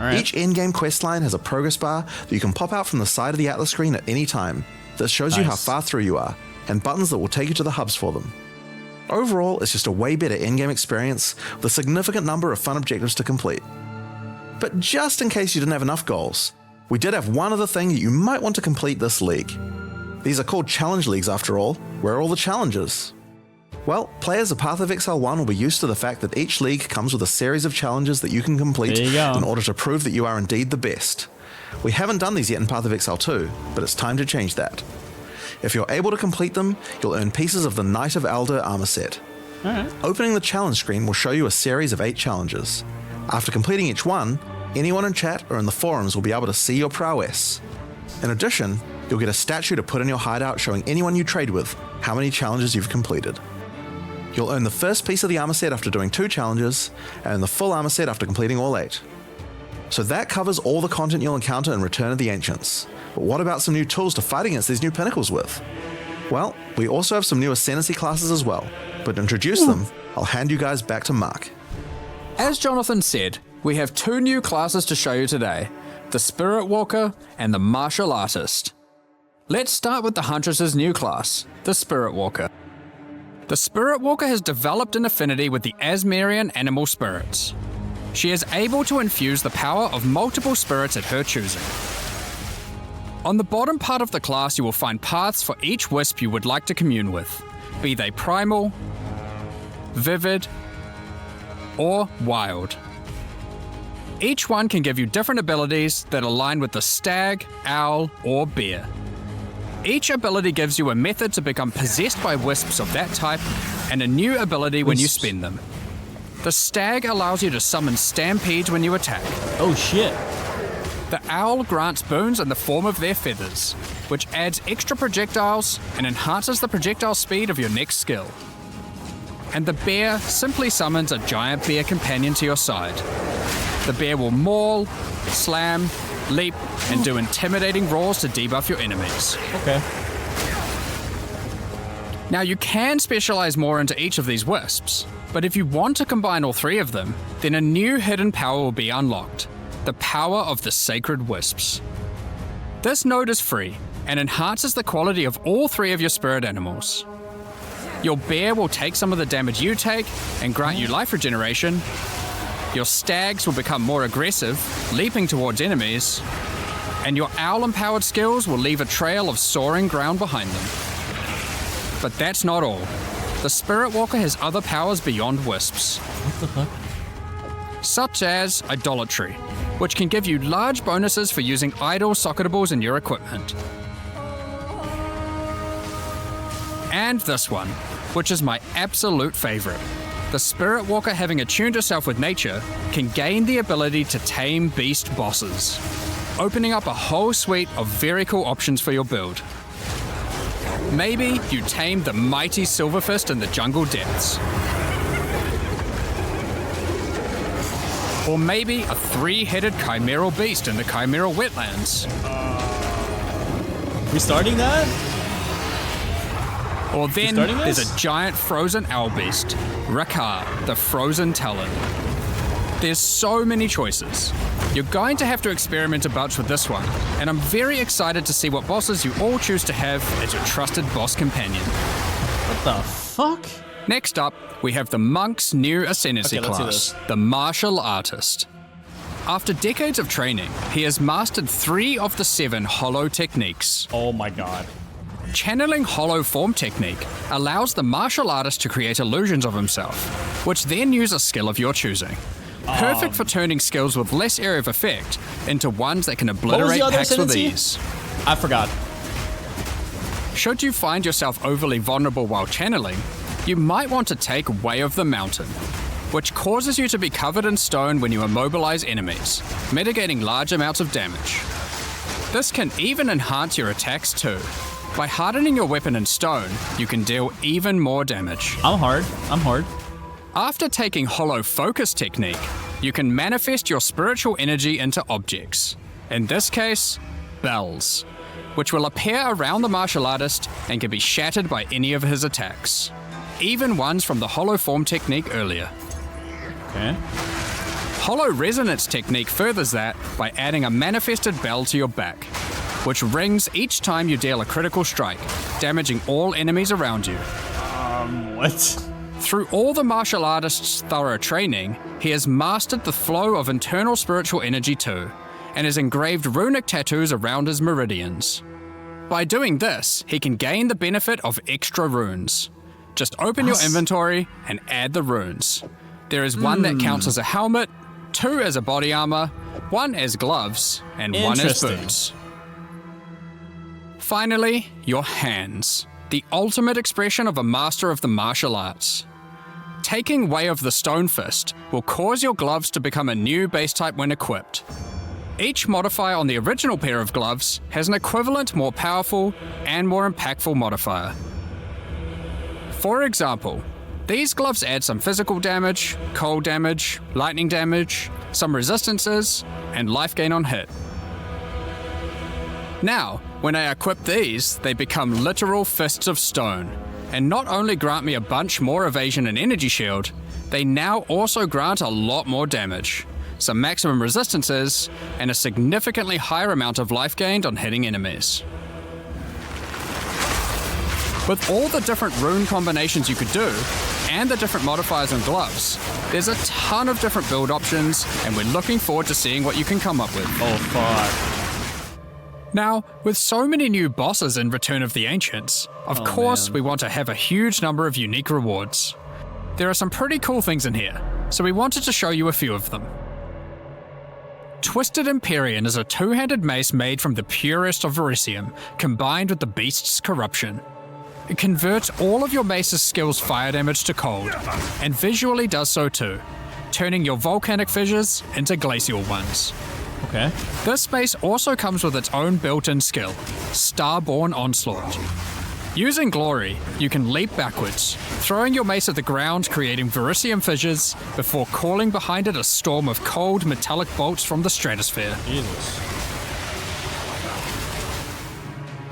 Each endgame questline has a progress bar that you can pop out from the side of the Atlas screen at any time that shows you how far through you are, and buttons that will take you to the hubs for them. Overall, it's just a way better endgame experience with a significant number of fun objectives to complete. But just in case you didn't have enough goals, we did have one other thing that you might want to complete this league. These are called challenge leagues after all. Where are all the challenges? Well, players of Path of Exile 1 will be used to the fact that each league comes with a series of challenges that you can complete in order to prove that you are indeed the best. We haven't done these yet in Path of Exile 2, but it's time to change that. If you're able to complete them, you'll earn pieces of the Knight of Aldur armor set. Opening the challenge screen will show you a series of 8 challenges. After completing each one, anyone in chat or in the forums will be able to see your prowess. In addition, you'll get a statue to put in your hideout showing anyone you trade with how many challenges you've completed. You'll earn the first piece of the armor set after doing 2 challenges, and the full armor set after completing all 8. So that covers all the content you'll encounter in Return of the Ancients. But what about some new tools to fight against these new pinnacles with? Well, we also have some new Ascendancy classes as well, but to introduce them, I'll hand you guys back to Mark. As Jonathan said, we have 2 new classes to show you today, the Spirit Walker and the Martial Artist. Let's start with the Huntress's new class, the Spirit Walker. The Spirit Walker has developed an affinity with the Asmerian animal spirits. She is able to infuse the power of multiple spirits at her choosing. On the bottom part of the class you will find paths for each wisp you would like to commune with, be they primal, vivid, or wild. Each one can give you different abilities that align with the stag, owl, or bear. Each ability gives you a method to become possessed by wisps of that type, and a new ability when you spend them. The stag allows you to summon stampedes when you attack. Oh shit. The owl grants boons in the form of their feathers, which adds extra projectiles and enhances the projectile speed of your next skill. And the bear simply summons a giant bear companion to your side. The bear will maul, slam, leap, and do intimidating roars to debuff your enemies. Okay. Now you can specialize more into each of these wisps, but if you want to combine all 3 of them, then a new hidden power will be unlocked. The power of the Sacred Wisps. This node is free and enhances the quality of all 3 of your spirit animals. Your bear will take some of the damage you take and grant you life regeneration. Your stags will become more aggressive, leaping towards enemies. And your owl-empowered skills will leave a trail of soaring ground behind them. But that's not all. The Spirit Walker has other powers beyond wisps. What the fuck? Such as Idolatry, which can give you large bonuses for using idol socketables in your equipment. And this one, which is my absolute favorite. The Spirit Walker, having attuned herself with nature, can gain the ability to tame beast bosses, opening up a whole suite of very cool options for your build. Maybe you tame the mighty Silverfist in the jungle depths. Or maybe a 3-headed chimeral beast in the chimeral wetlands. We starting that? Or then there's a giant frozen owl beast, Rakar, the Frozen Talon. There's so many choices. You're going to have to experiment a bunch with this one, and I'm very excited to see what bosses you all choose to have as your trusted boss companion. What the fuck? Next up, we have the Monk's new Ascendancy class, the Martial Artist. After decades of training, he has mastered 3 of the 7 Hollow techniques. Oh my god. Channeling Hollow Form technique allows the martial artist to create illusions of himself, which then use a skill of your choosing. Perfect for turning skills with less area of effect into ones that can obliterate packs with ease. I forgot. Should you find yourself overly vulnerable while channeling, you might want to take Way of the Mountain, which causes you to be covered in stone when you immobilize enemies, mitigating large amounts of damage. This can even enhance your attacks too. By hardening your weapon in stone, you can deal even more damage. I'm hard. After taking Hollow Focus technique, you can manifest your spiritual energy into objects. In this case, bells, which will appear around the martial artist and can be shattered by any of his attacks, even ones from the Hollow Form technique earlier. Okay. Hollow Resonance technique furthers that by adding a manifested bell to your back, which rings each time you deal a critical strike, damaging all enemies around you. What? Through all the martial artist's thorough training, he has mastered the flow of internal spiritual energy too, and has engraved runic tattoos around his meridians. By doing this, he can gain the benefit of extra runes. Just open your inventory and add the runes. There is one that counts as a helmet, 2 as a body armor, 1 as gloves, and 1 as Interesting. boots. Finally, your hands, the ultimate expression of a master of the martial arts. Taking Way of the Stone Fist will cause your gloves to become a new base type when equipped. Each modifier on the original pair of gloves has an equivalent, more powerful, and more impactful modifier. For example, these gloves add some physical damage, cold damage, lightning damage, some resistances, and life gain on hit. Now, when I equip these, they become literal fists of stone, and not only grant me a bunch more evasion and energy shield, they now also grant a lot more damage, some maximum resistances, and a significantly higher amount of life gained on hitting enemies. With all the different rune combinations you could do, and the different modifiers and gloves, there's a ton of different build options, and we're looking forward to seeing what you can come up with. Oh, fuck. Now, with so many new bosses in Return of the Ancients, of course man. we want to have a huge number of unique rewards. There are some pretty cool things in here, so we wanted to show you a few of them. Twisted Empyrean is a two-handed mace made from the purest of Verisium, combined with the beast's corruption. It converts all of your mace's skills fire damage to cold, and visually does so too, turning your volcanic fissures into glacial ones. Okay. This mace also comes with its own built-in skill, Starborn Onslaught. Using Glory, you can leap backwards, throwing your mace at the ground, creating Verisium fissures, before calling behind it a storm of cold metallic bolts from the stratosphere. Jesus.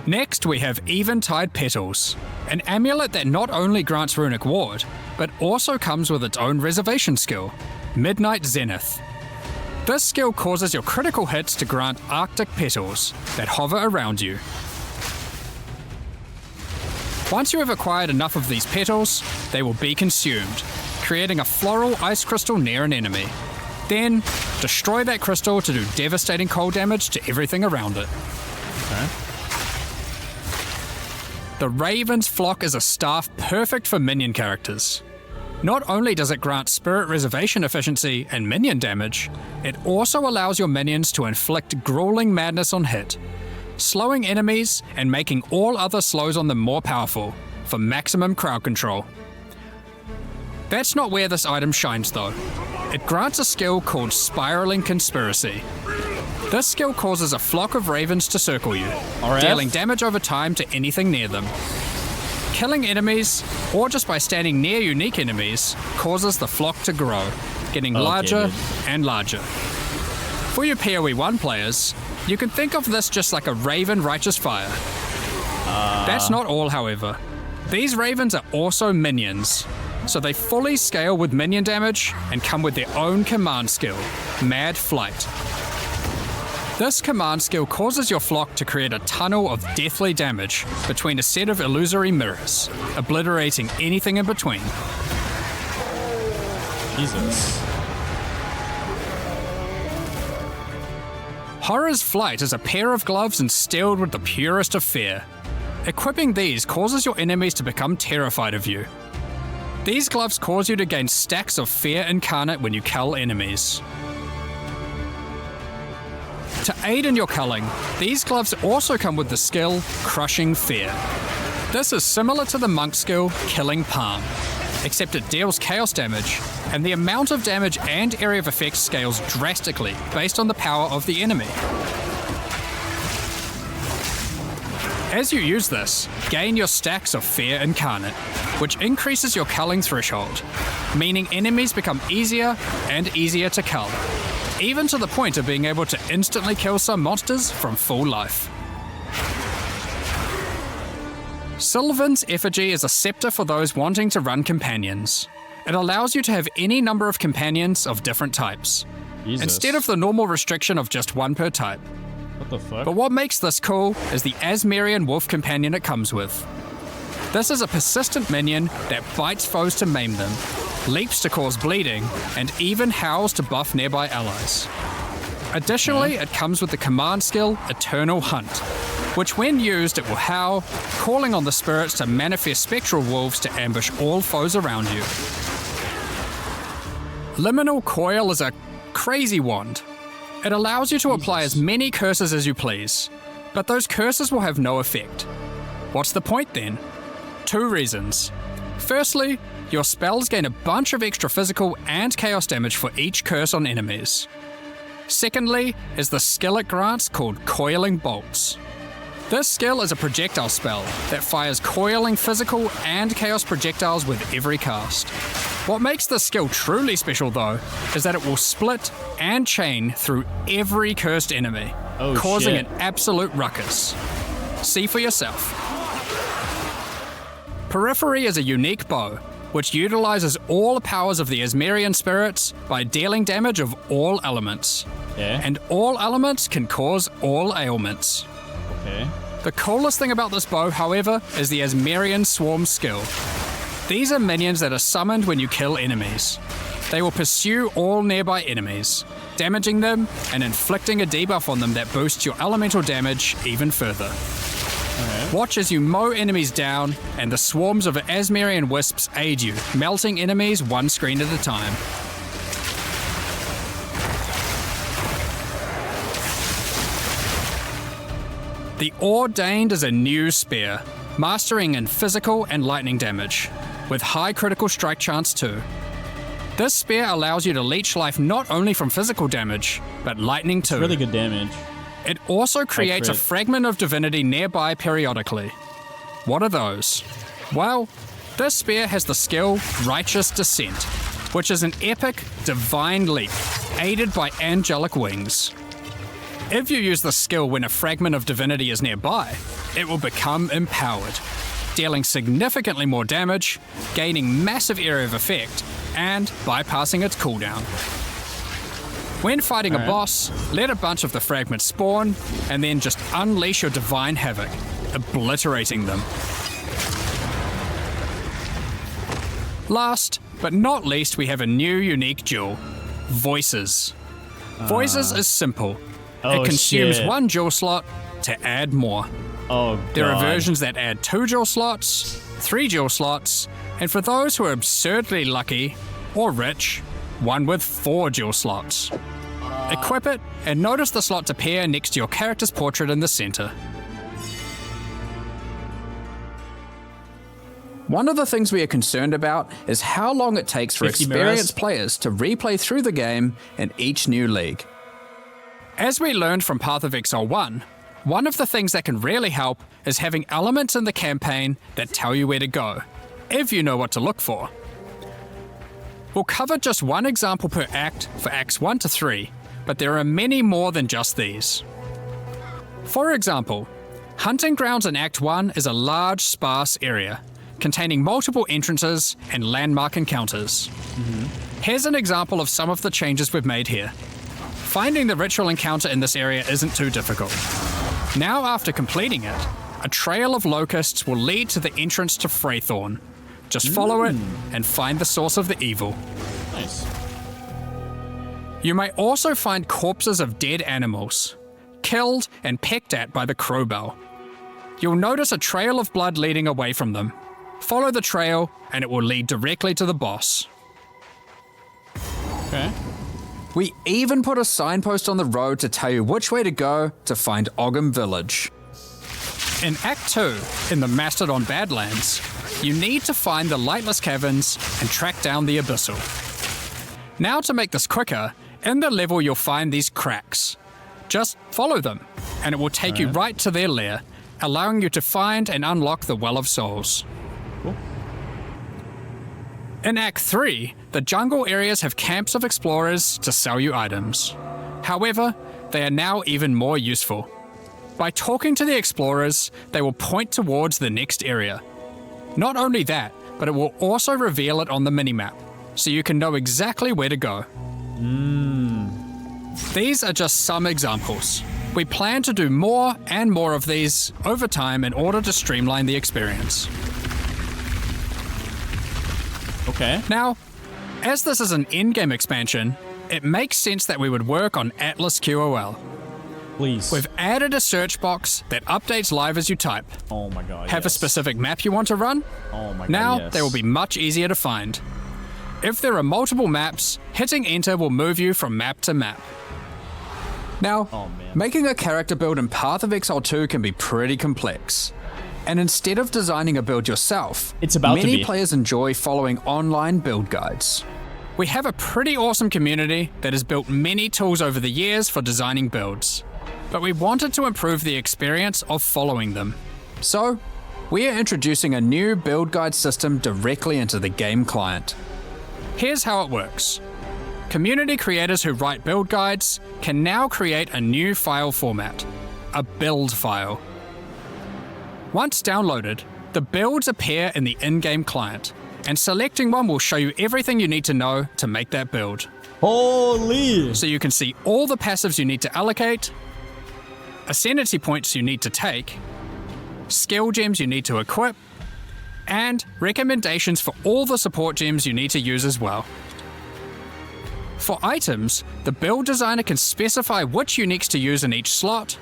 Next, we have Eventide Petals, an amulet that not only grants runic ward, but also comes with its own reservation skill, Midnight Zenith. This skill causes your critical hits to grant Arctic petals that hover around you. Once you have acquired enough of these petals, they will be consumed, creating a floral ice crystal near an enemy. Then, destroy that crystal to do devastating cold damage to everything around it. Okay. The Raven's Flock is a staff perfect for minion characters. Not only does it grant spirit reservation efficiency and minion damage, it also allows your minions to inflict grueling madness on hit, slowing enemies and making all other slows on them more powerful, for maximum crowd control. That's not where this item shines though. It grants a skill called Spiraling Conspiracy. This skill causes a flock of ravens to circle you, RF? dealing damage over time to anything near them. Killing enemies, or just by standing near unique enemies, causes the flock to grow, getting larger dude. and larger. For your PoE 1 players, you can think of this just like a Raven Righteous Fire. That's not all, however. These ravens are also minions, so they fully scale with minion damage and come with their own command skill, Mad Flight. This command skill causes your flock to create a tunnel of deathly damage between a set of illusory mirrors, obliterating anything in between. Jesus. Horror's Flight is a pair of gloves instilled with the purest of fear. Equipping these causes your enemies to become terrified of you. These gloves cause you to gain stacks of fear incarnate when you cull enemies. To aid in your culling, these gloves also come with the skill Crushing Fear. This is similar to the monk skill Killing Palm, except it deals chaos damage, and the amount of damage and area of effect scales drastically based on the power of the enemy. As you use this, gain your stacks of Fear Incarnate, which increases your culling threshold, meaning enemies become easier and easier to cull, even to the point of being able to instantly kill some monsters from full life. Sylvan's Effigy is a scepter for those wanting to run companions. It allows you to have any number of companions of different types, instead of the normal restriction of just one per type. What the fuck? But what makes this cool is the Asmerian Wolf companion it comes with. This is a persistent minion that bites foes to maim them, leaps to cause bleeding, and even howls to buff nearby allies. Additionally, it comes with the command skill Eternal Hunt, which when used it will howl, calling on the spirits to manifest spectral wolves to ambush all foes around you. Liminal Coil is a crazy wand. It allows you to apply as many curses as you please, but those curses will have no effect. What's the point then? 2 reasons. Firstly, your spells gain a bunch of extra physical and chaos damage for each curse on enemies. Secondly is the skill it grants called Coiling Bolts. This skill is a projectile spell that fires coiling physical and chaos projectiles with every cast. What makes this skill truly special though, is that it will split and chain through every cursed enemy, causing an absolute ruckus. See for yourself. Periphery is a unique bow, which utilizes all the powers of the Asmerian spirits by dealing damage of all elements. Yeah. And all elements can cause all ailments. Okay. The coolest thing about this bow, however, is the Asmerian Swarm skill. These are minions that are summoned when you kill enemies. They will pursue all nearby enemies, damaging them and inflicting a debuff on them that boosts your elemental damage even further. Okay. Watch as you mow enemies down, and the swarms of Asmerian wisps aid you, melting enemies one screen at a time. The Ordained is a new spear, mastering in physical and lightning damage, with high critical strike chance too. This spear allows you to leech life not only from physical damage, but lightning too. Really good damage. It also creates a crit. fragment of divinity nearby periodically. What are those? Well, this spear has the skill Righteous Descent, which is an epic, divine leap, aided by angelic wings. If you use the skill when a fragment of divinity is nearby, it will become empowered, dealing significantly more damage, gaining massive area of effect, and bypassing its cooldown. When fighting a boss, let a bunch of the fragments spawn, and then just unleash your divine havoc, obliterating them. Last, but not least, we have a new unique jewel, Voices. Voices is simple. It consumes 1 jewel slot to add more. Oh, God. There are versions that add 2 jewel slots, 3 jewel slots, and for those who are absurdly lucky or rich, one with 4 jewel slots. Equip it and notice the slots appear next to your character's portrait in the center. One of the things we are concerned about is how long it takes for 50 experienced mirrors. players to replay through the game in each new league. As we learned from Path of Exile 1, one of the things that can really help is having elements in the campaign that tell you where to go, if you know what to look for. We'll cover just one example per act for Acts 1 to 3, but there are many more than just these. For example, Hunting Grounds in Act 1 is a large, sparse area, containing multiple entrances and landmark encounters. Here's an example of some of the changes we've made here. Finding the ritual encounter in this area isn't too difficult. Now after completing it, a trail of locusts will lead to the entrance to Freythorn. Just follow it and find the source of the evil. Nice. You may also find corpses of dead animals, killed and pecked at by the crowbell. You'll notice a trail of blood leading away from them. Follow the trail and it will lead directly to the boss. Okay. We even put a signpost on the road to tell you which way to go to find Ogham Village. In Act 2, in the Mastodon Badlands, you need to find the Lightless Caverns and track down the Abyssal. Now to make this quicker, in the level you'll find these cracks. Just follow them, and it will take you right to their lair, allowing you to find and unlock the Well of Souls. Cool. In Act 3, the jungle areas have camps of explorers to sell you items. However, they are now even more useful. By talking to the explorers, they will point towards the next area. Not only that, but it will also reveal it on the minimap, so you can know exactly where to go. These are just some examples. We plan to do more and more of these over time in order to streamline the experience. Okay. Now, as this is an endgame expansion, it makes sense that we would work on Atlas QOL. Please. We've added a search box that updates live as you type. Oh my god. Have a yes. specific map you want to run? Oh my god. Now yes. they will be much easier to find. If there are multiple maps, hitting enter will move you from map to map. Now, Oh, man. making a character build in Path of Exile 2 can be pretty complex. And instead of designing a build yourself, It's about to many be. players enjoy following online build guides. We have a pretty awesome community that has built many tools over the years for designing builds, but we wanted to improve the experience of following them. So, we are introducing a new build guide system directly into the game client. Here's how it works. Community creators who write build guides can now create a new file format, a build file. Once downloaded, the builds appear in the in-game client, and selecting one will show you everything you need to know to make that build. Holy! So you can see all the passives you need to allocate, ascendancy points you need to take, skill gems you need to equip, and recommendations for all the support gems you need to use as well. For items, the build designer can specify which uniques to use in each slot,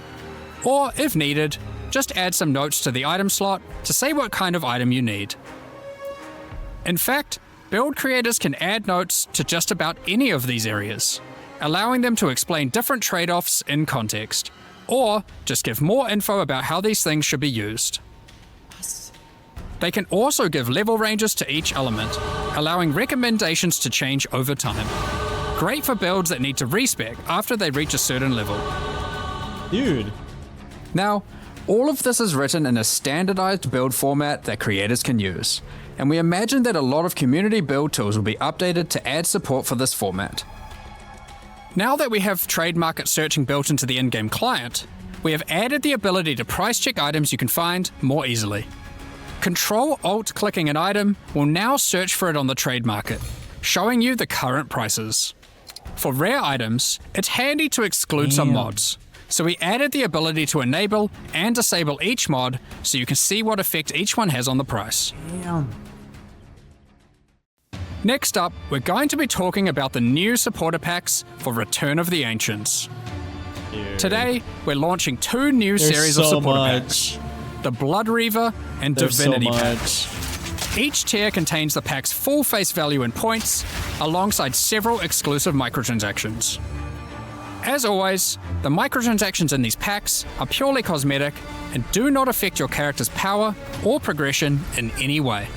or if needed, just add some notes to the item slot to say what kind of item you need. In fact, build creators can add notes to just about any of these areas, allowing them to explain different trade-offs in context, or just give more info about how these things should be used. They can also give level ranges to each element, allowing recommendations to change over time. Great for builds that need to respec after they reach a certain level. Dude. Now, all of this is written in a standardized build format that creators can use, and we imagine that a lot of community build tools will be updated to add support for this format. Now that we have trade market searching built into the in-game client, we have added the ability to price check items you can find more easily. Control-Alt-clicking an item will now search for it on the trade market, showing you the current prices. For rare items, it's handy to exclude some mods, so we added the ability to enable and disable each mod so you can see what effect each one has on the price. Next up, we're going to be talking about the new supporter packs for Return of the Ancients. Dude. Today, we're launching two new There's series of so supporter much. packs, the Blood Reaver and There's Divinity so much. packs. Each tier contains the pack's full face value in points, alongside several exclusive microtransactions. As always, the microtransactions in these packs are purely cosmetic and do not affect your character's power or progression in any way.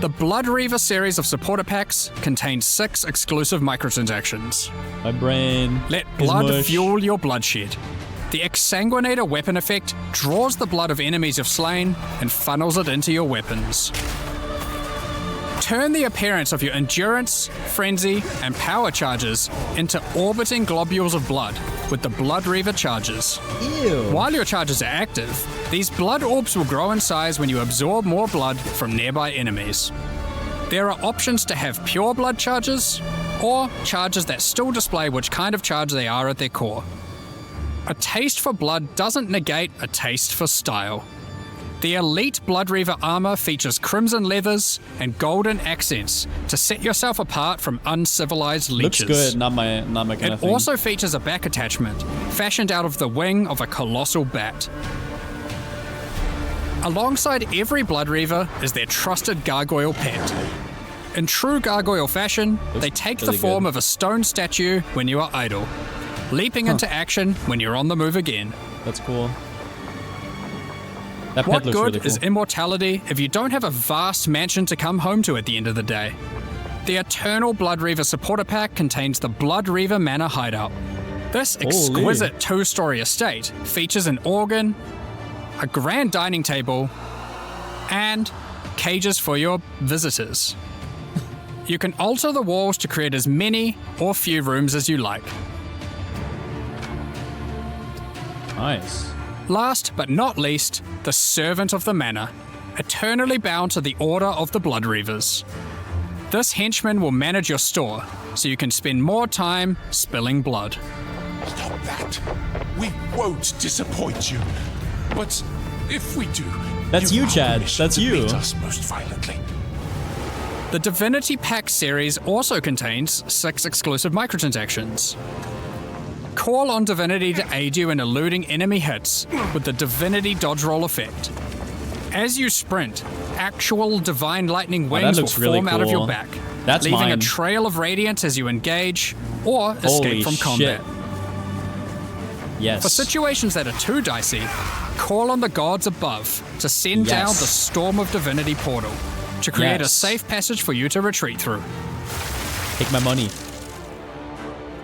The Blood Reaver series of supporter packs contains 6 exclusive microtransactions. My brain. Let is blood mush. fuel your bloodshed. The Exsanguinator weapon effect draws the blood of enemies you've slain and funnels it into your weapons. Turn the appearance of your endurance, frenzy, and power charges into orbiting globules of blood with the Blood Reaver charges. Ew. While your charges are active, these blood orbs will grow in size when you absorb more blood from nearby enemies. There are options to have pure blood charges, or charges that still display which kind of charge they are at their core. A taste for blood doesn't negate a taste for style. The Elite Blood Reaver armor features crimson leathers and golden accents to set yourself apart from uncivilized Looks leeches. good. Not my kind It of thing. also features a back attachment, fashioned out of the wing of a colossal bat. Alongside every Blood Reaver is their trusted gargoyle pet. In true gargoyle fashion, they take really the form good. of a stone statue when you are idle, leaping into action when you're on the move again. That's cool. That pet What looks good really cool. is immortality if you don't have a vast mansion to come home to at the end of the day? The Eternal Blood Reaver supporter pack contains the Blood Reaver Manor Hideout. This exquisite 2-story estate features an organ, a grand dining table, and cages for your visitors. You can alter the walls to create as many or few rooms as you like. Nice. Last but not least, the Servant of the Manor, eternally bound to the Order of the Blood Reavers. This henchman will manage your store, so you can spend more time spilling blood. Stop that. We won't disappoint you. But if we do, That's you, have Chad. permission That's to you. meet us most violently. The Divinity Pack series also contains 6 exclusive microtransactions. Call on Divinity to aid you in eluding enemy hits with the Divinity Dodge Roll effect. As you sprint, actual Divine Lightning that wings will looks really form out of your cool. back, That's leaving mine. a trail of radiance as you engage or Holy escape from combat. shit. Yes. For situations that are too dicey, call on the gods above to send down Yes. the Storm of Divinity portal to create a Yes. safe passage for you to retreat through. Take my money.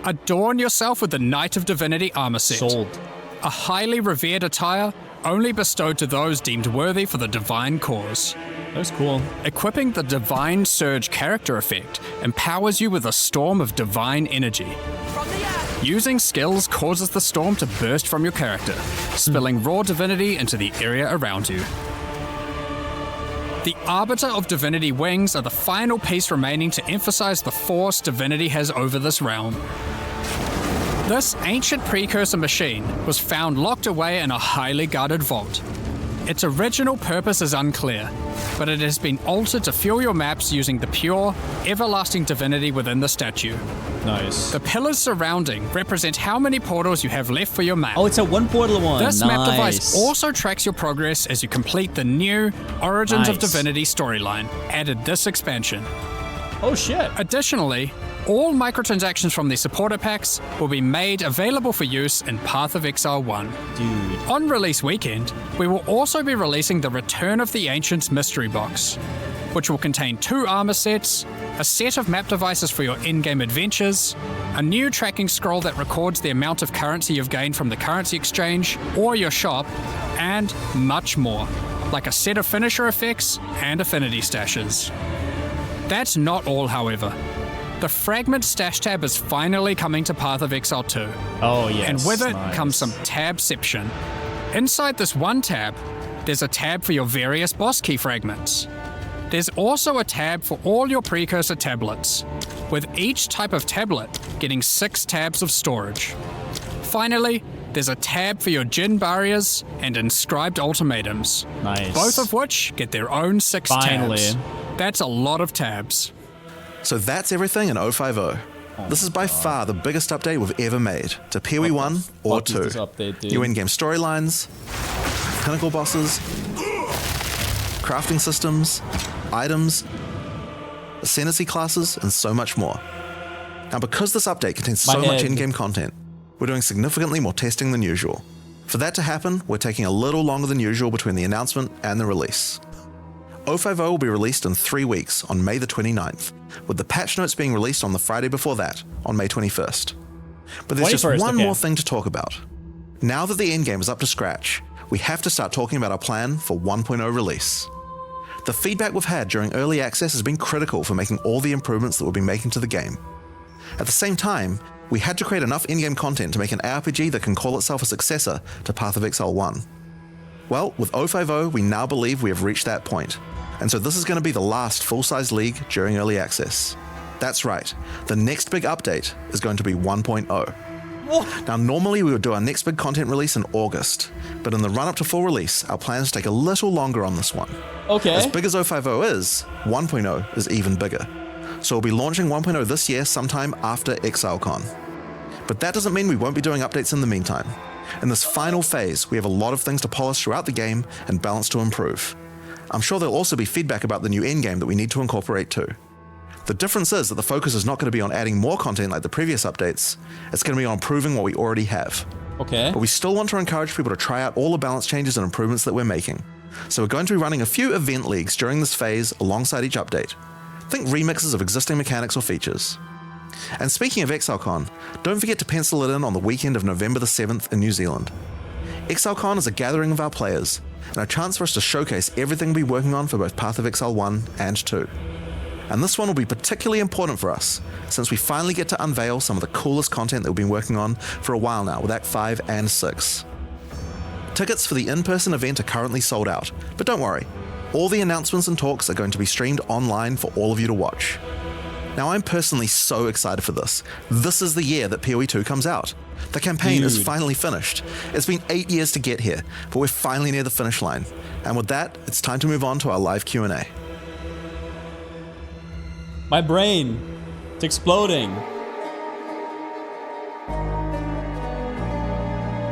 Adorn yourself with the Knight of Divinity armor set. Sold. A highly revered attire only bestowed to those deemed worthy for the divine cause. That was cool. Equipping the Divine Surge character effect empowers you with a storm of divine energy. Using skills causes the storm to burst from your character, spilling raw divinity into the area around you. The Arbiter of Divinity wings are the final piece remaining to emphasize the force divinity has over this realm. This ancient precursor machine was found locked away in a highly guarded vault. Its original purpose is unclear, but it has been altered to fuel your maps using the pure, everlasting divinity within the statue. Nice. The pillars surrounding represent how many portals you have left for your map. Oh, it's a one portal one. This nice. map device also tracks your progress as you complete the new Origins of Nice. Divinity storyline, added this expansion. Oh shit. Additionally, all microtransactions from the supporter packs will be made available for use in Path of Exile 1. Dude. On release weekend, we will also be releasing the Return of the Ancients mystery box, which will contain 2 armor sets, a set of map devices for your in-game adventures, a new tracking scroll that records the amount of currency you've gained from the currency exchange or your shop, and much more, like a set of finisher effects and affinity stashes. That's not all, however. The Fragment Stash tab is finally coming to Path of Exile 2. Oh yes. And with it nice. comes some tabception. Inside this one tab, there's a tab for your various boss key fragments. There's also a tab for all your precursor tablets, with each type of tablet getting 6 tabs of storage. Finally, there's a tab for your Djinn barriers and inscribed ultimatums, Nice. both of which get their own 6 Finally. tabs. That's a lot of tabs. So that's everything in 050. This is by far the biggest update we've ever made to PoE 1 or fuck is 2. this update, dude? New in-game storylines, pinnacle bosses, crafting systems, items, Ascendancy Classes, and so much more. Now, because this update contains so My much head. in-game content, we're doing significantly more testing than usual. For that to happen, we're taking a little longer than usual between the announcement and the release. 050 will be released in 3 weeks on May the 29th, with the patch notes being released on the Friday before that, on May 21st. But there's just 21st, one okay. more thing to talk about. Now that the endgame is up to scratch, we have to start talking about our plan for 1.0 release. The feedback we've had during early access has been critical for making all the improvements that we'll be making to the game. At the same time, we had to create enough in-game content to make an RPG that can call itself a successor to Path of Exile 1. Well, with 050, we now believe we have reached that point, and so this is going to be the last full-size league during early access. That's right, the next big update is going to be 1.0. Now, normally we would do our next big content release in August, but in the run-up to full release, our plans take a little longer on this one. Okay. As big as 050 is, 1.0 is even bigger. So we'll be launching 1.0 this year sometime after ExileCon. But that doesn't mean we won't be doing updates in the meantime. In this final phase, we have a lot of things to polish throughout the game and balance to improve. I'm sure there'll also be feedback about the new endgame that we need to incorporate too. The difference is that the focus is not going to be on adding more content like the previous updates, it's going to be on improving what we already have. Okay. But we still want to encourage people to try out all the balance changes and improvements that we're making. So we're going to be running a few event leagues during this phase alongside each update. Think remixes of existing mechanics or features. And speaking of ExileCon, don't forget to pencil it in on the weekend of November the 7th in New Zealand. ExileCon is a gathering of our players, and a chance for us to showcase everything we'll be working on for both Path of Exile 1 and 2. And this one will be particularly important for us, since we finally get to unveil some of the coolest content that we've been working on for a while now with Act 5 and 6. Tickets for the in-person event are currently sold out, but don't worry, all the announcements and talks are going to be streamed online for all of you to watch. Now, I'm personally so excited for this. This is the year that PoE 2 comes out. The campaign is finally finished. It's been 8 years to get here, but we're finally near the finish line. And with that, it's time to move on to our live Q&A. My brain. It's exploding.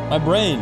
My brain.